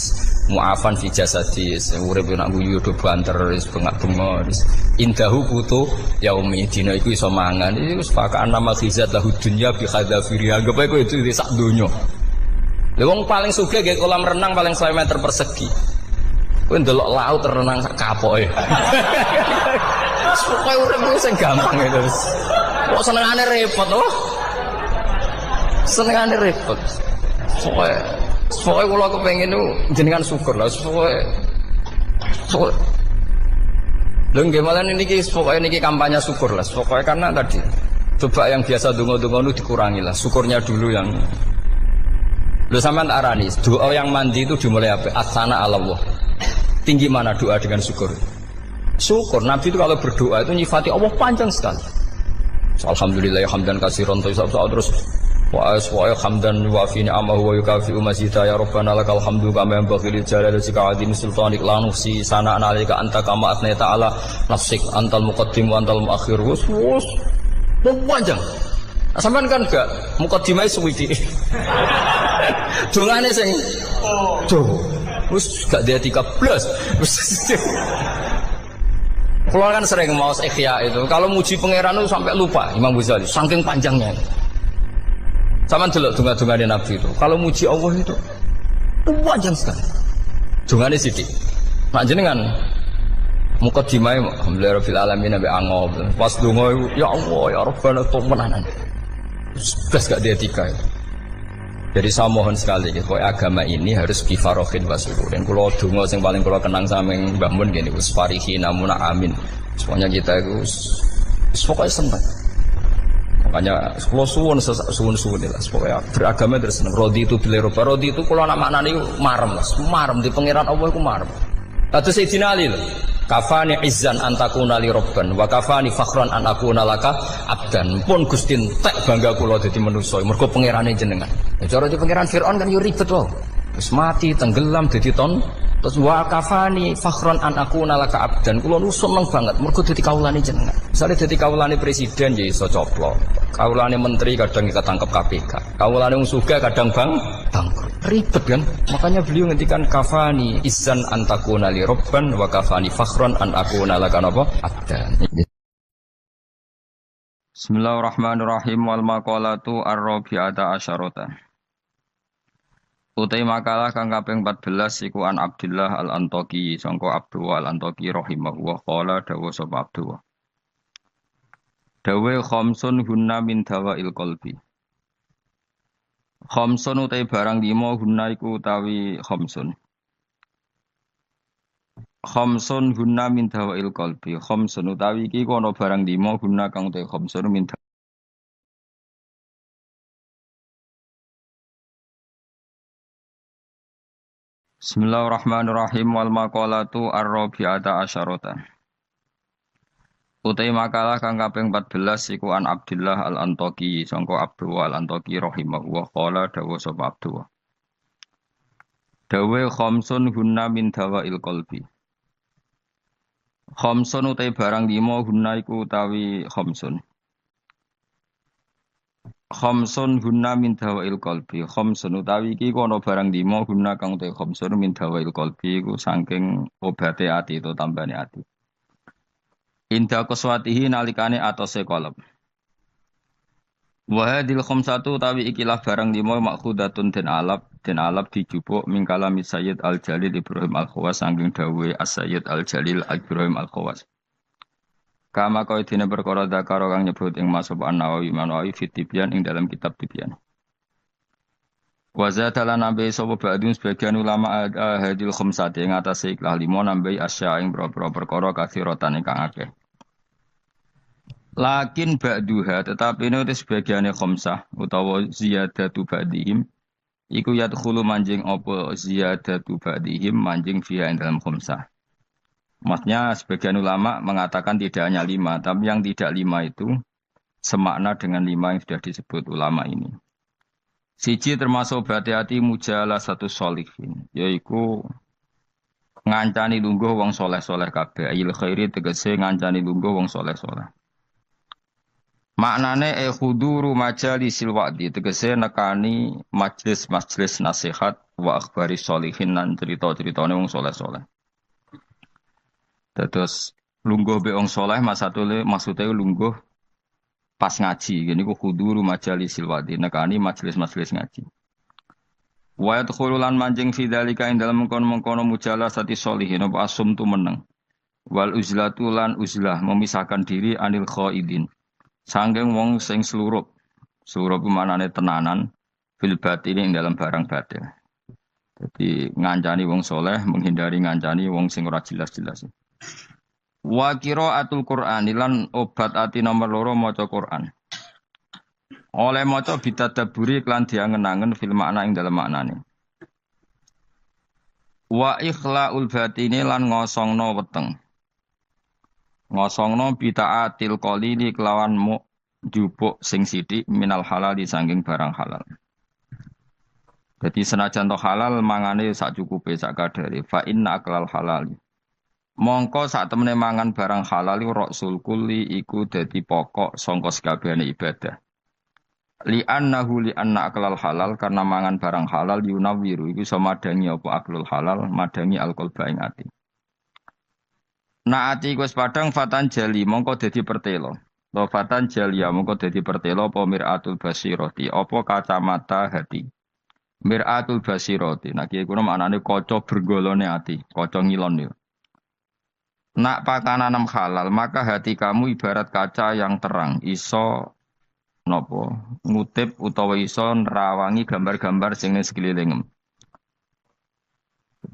mu'afan fi jasadis urip nak guyu do banter wis bengak-bengok indahu kutu yaumi dina iku iso mangan iki wis pakaan nama khizat lahu dunya bi hadzafiriha. Anggap ae kowe itu sak donya. Lha wong paling sugih nggih kolam renang paling 1 meter persegi. Kowe ndelok laut renang sak kapoke. Pokoke urip ku sing gampang itu. Kok senengane repot oh. Senengane repot. Pokoke kula kepengin jenengan syukur lah. Pokoke lho nggih malah niki pokoke niki kampanye syukur lah. Pokoke karena tadi coba yang biasa donga-donga itu dikurangi lah. Syukurnya dulu yang lho sampean tak arani doa yang mandi itu dimulai apa? Asana Allah. Tinggi mana doa dengan syukur? Syukur Nabi itu kalau berdoa itu nyifati Allah panjang sekali. Alhamdulillah hamdan katsiran terus wa hamdan wa fi ni'amahu wa yukafi mazida ya rabbana lakal hamdu kama yanbaghi li jalali wajhika azim sultanik la nuhsi sana'an 'alaika anta kama athnai ta'ala nafsik antal muqaddim wa antal muakhir. Wus panjang. Sampean kan gak muqaddimai suwiti. Dongane sing wis gak dia 13. Kalau kan sering mau ikhya itu kalau muji pangeran itu sampai lupa Imam Ghazali saking panjangnya. Sama delok donga-dongane Nabi itu. Kalau muji Allah itu panjang sekali. Dongane sithik. Nek jenengan muqaddimah alhamdulillah rabbil alamin nabi angob. Pas donga ya Allah ya Rabbana temenanan. Bes gak dia tiga itu. Jadi saya mohon sekali gitu, agama ini harus bifarohin wasururin. Kalau donga yang paling kalau kenang sama Mbah Mun gini, usfarihi namuna amin. Semuanya kita itu pokoknya senang. Makanya kalau suwun lah, pokoknya beragama terus seneng. Rodi itu bila Eropa, rodi itu kalau nama anak itu marem lah, marem di pangeran Allah itu marem. Atau Sayyidina Ali lah, kafani izzan antakuna li robban, wa kafani fakhran anakuna laka abdan. Pun gustin tek bangga kulo jadi manusia. Mergo pangerane jenengan. Cara di pangeran Fir'aun kan yo ribet loh. Terus mati tenggelam jadi Terus wa kafani fakhron an aku nalaka abdan. Kulo nu seneng banget mergo dadi kawulane jenengan. Misale dadi kawulane presiden ya iso coplok. Kawulane menteri kadang ketangkep KPK. Kawulane wong sugih kadang bangkrut. Ribet kan? Makanya beliau ngendikan kafani izan antakuna li robban wa kafani fakhron an aku nalaka napa abdan. Bismillahirrahmanirrahim wal maqalatu ar-rabi'ata asyarata. Utai makalah kang kaping 14 iku an Abdullah al-Antaqi sangka Abdullah al-Antaqi rahimahullah qala dawu sapa Abdullah. Dawe khamsun hunna min dawail qalbi. Khamsun utai barang 5 hunna iku utawi khamsun. Khamsun hunna min dawail qalbi. Khamsun utawi iki kono barang 5 hunna kang utai khamsun min Bismillahirrahmanirrahim wal maqalatu ar-rabi'ata asyarata. Utai makalah kang kaping 14 iku an Abdullah al-Antaqi sangka Abdullah al-Antaqi rahimahullah qala dawu sapa Abdullah. Dawe khamsun hunna min dawail qalbi. Khamsun utai barang 5 hunna iku utawi khamsun. Khamsun hunna min dawail qalbi. Khamsun utawi iki kono barang 5 hunna kang te khamsun min dawail qalbi iku saking obate ati itu tambane ati. Inda qaswatihi nalikane atose qalb. Wa hadil khamsatu utawi ikilah barang 5 makhudatun den alap dijupuk min kalami Sayyid Al-Jalil Ibrahim Al-Khawas saking dawe As-Sayyid Al-Jalil Ibrahim Al-Khawas. Kama kau dina perkara dakaro kang nyebut ing masab an-Nawawi Manawi fit Tibyan ing dalam kitab Tibyan. Wa zatalan nabi sapa ba'dun sebagian ulama hadil khamsati ing atase ikhlas 5 nambahi asya ing boro-boro perkara kathiratan ingkang akeh. Lakin ba'duha tetapi ini sebagiane khamsah utawa ziyadatu ba'dihim iku yadkhulu manjing apa ziyadatu ba'dihim manjing fiha ing dalam khamsah. Maksudnya sebagian ulama mengatakan tidak hanya 5, tapi yang tidak 5 itu semakna dengan 5 yang sudah disebut ulama ini. Siji termasuk berhati-hati mujalah satu sholihin, yaitu ngancani lungguh wong soleh-soleh kabeh. Ayil khairi tegese ngancani lungguh wong soleh-soleh. Maknane khuduru majalisil wa'di tegese nekani majlis-majlis nasihat wa akhbari sholihin lan cerita-ceritane wong soleh-soleh. Terus lungguh be wong saleh maksudnya lungguh pas ngaji. Gini ku khuduru majalisil wadi nekani majelis-majelis ngaji. Wa yadkhulu lan manjing fi dzalika ing dalem mengkono-mengkono mujalasati sholihin apa asum tu meneng. Wal uzlatu lan uzlah memisahkan diri anil khaidin. Sangking wong sing slurup. Slurup manane tenanan fil batin ing dalam barang batil. Jadi ngancani wong saleh menghindari ngancani wong sing ora jelas-jelas. Wa qiraatul Qur'an lan obat ati nomor 2 maca Qur'an. Oleh maca bitadaburi lan diangen-angen fil makna ing dalem maknane. Wa ikhlaul batini lan ngosongno weteng. Ngosongno bitaatil qalili kelawan njupuk sing sithik minal halal disangking barang halal. Jadi senajan to halal mangane sak cukupe sak kadare fa inna aklal halal. Mongko sak temene mangan barang halal rasul kulli iku dadi pokok sangka sakabehane ibadah. Li anna aklal halal karena mangan barang halal yunawiru iku iso madangi apa aklul halal madangi alqalba ing ati. Ati wis padang fatan jali mongko dadi pertelo. Lo fatan jalia mongko dadi pertelo apa miratul basirati apa kacamata hati. Miratul basirati. Nah iki kuwi maknane kaca bergolone ati, kaca ngilon. Nak pakanan halal, maka hati kamu ibarat kaca yang terang, iso nopo ngutip utawa iso nerawangi gambar-gambar sing ning sekelilingem.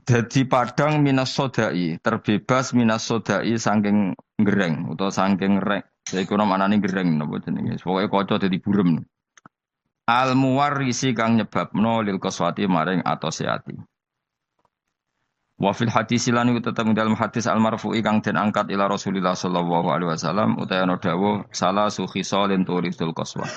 Dadi padang minas sodai, terbebas minas sodai saking gereng utawa saking rek. Iku maknane gereng napa jenenge. Pokoke kaca dadi burem. Al muwarrisi kang nyebabno lil qaswati maring atose ati. Wa fil hadis lan iku tetep dalam hadis al marfu'i kang den angkat ila Rasulillah sallallahu alaihi wasallam utawa ana dawuh salah su khisalin turisul qaswa.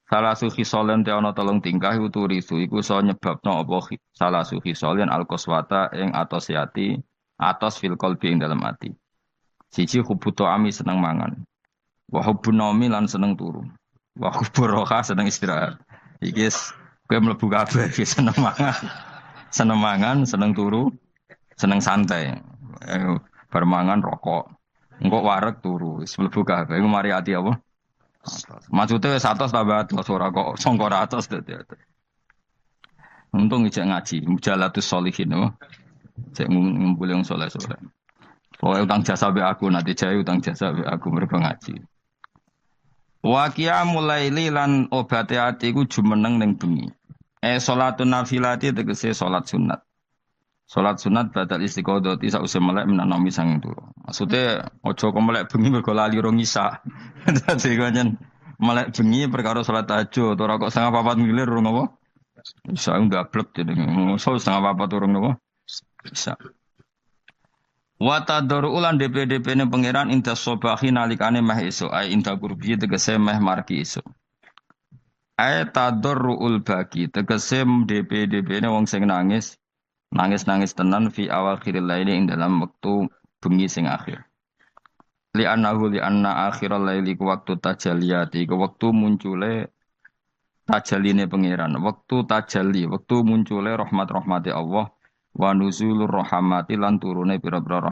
Salah suhi solen te ana tolong tingkah iku turisu iku iso nyebabno apa salah suhi solen alqaswata ing atos ati atos fil qalbi ing dalam ati. Siji hubuto ami seneng mangan. Wa hubbun naumi lan seneng turu. Wa hubbur roha seneng istirahat. Iki kowe mlebu kabeh iki seneng mangan. Seneng mangan, seneng turu, seneng santai. Bar mangan rokok. Engko wareg turu, wis mlebu kabeh. Iku mari ati apa? Maksudnya wis atos tambah atos ora kok sangka atos dadi. Untung ijek ngaji, mujalatus sholihin apa? Cek ngumpul yang soleh-soleh. Pokoknya utang jasa be aku nanti jaya utang jasa be aku mergo ngaji. Wa qiyamul laili lan obate ati ku jumeneng ning bengi. Salatun nafilati tegese salat sunat. Salat sunat badal istiqodoti sause melek menanomi sang turu. Maksudnya ojo kok melek bengi mergo lali rong isa. Dadi kanjen melek bengi perkara salat tahajud ora kok setengah papat ngilir rong apa? Isa gablek jenenge. Mosok setengah papat urung napa? Bisa. Wa tadru ulan DP ne pangeran inta sobahi nalikane meh esuk ai inta kurbi tegese meh marki esuk. Ai tadruul bagi tegese DP ne wong sing nangis nangis tenan fi awal khiril laili ing dalam waktu bengi sing akhir. Li anna akhiral laili ku waktu tajalliyati ku waktu muncule tajalline pangeran, waktu tajalli, waktu muncule rahmat-rahmati Allah wa nuzulur rahmati lan turune pira-pira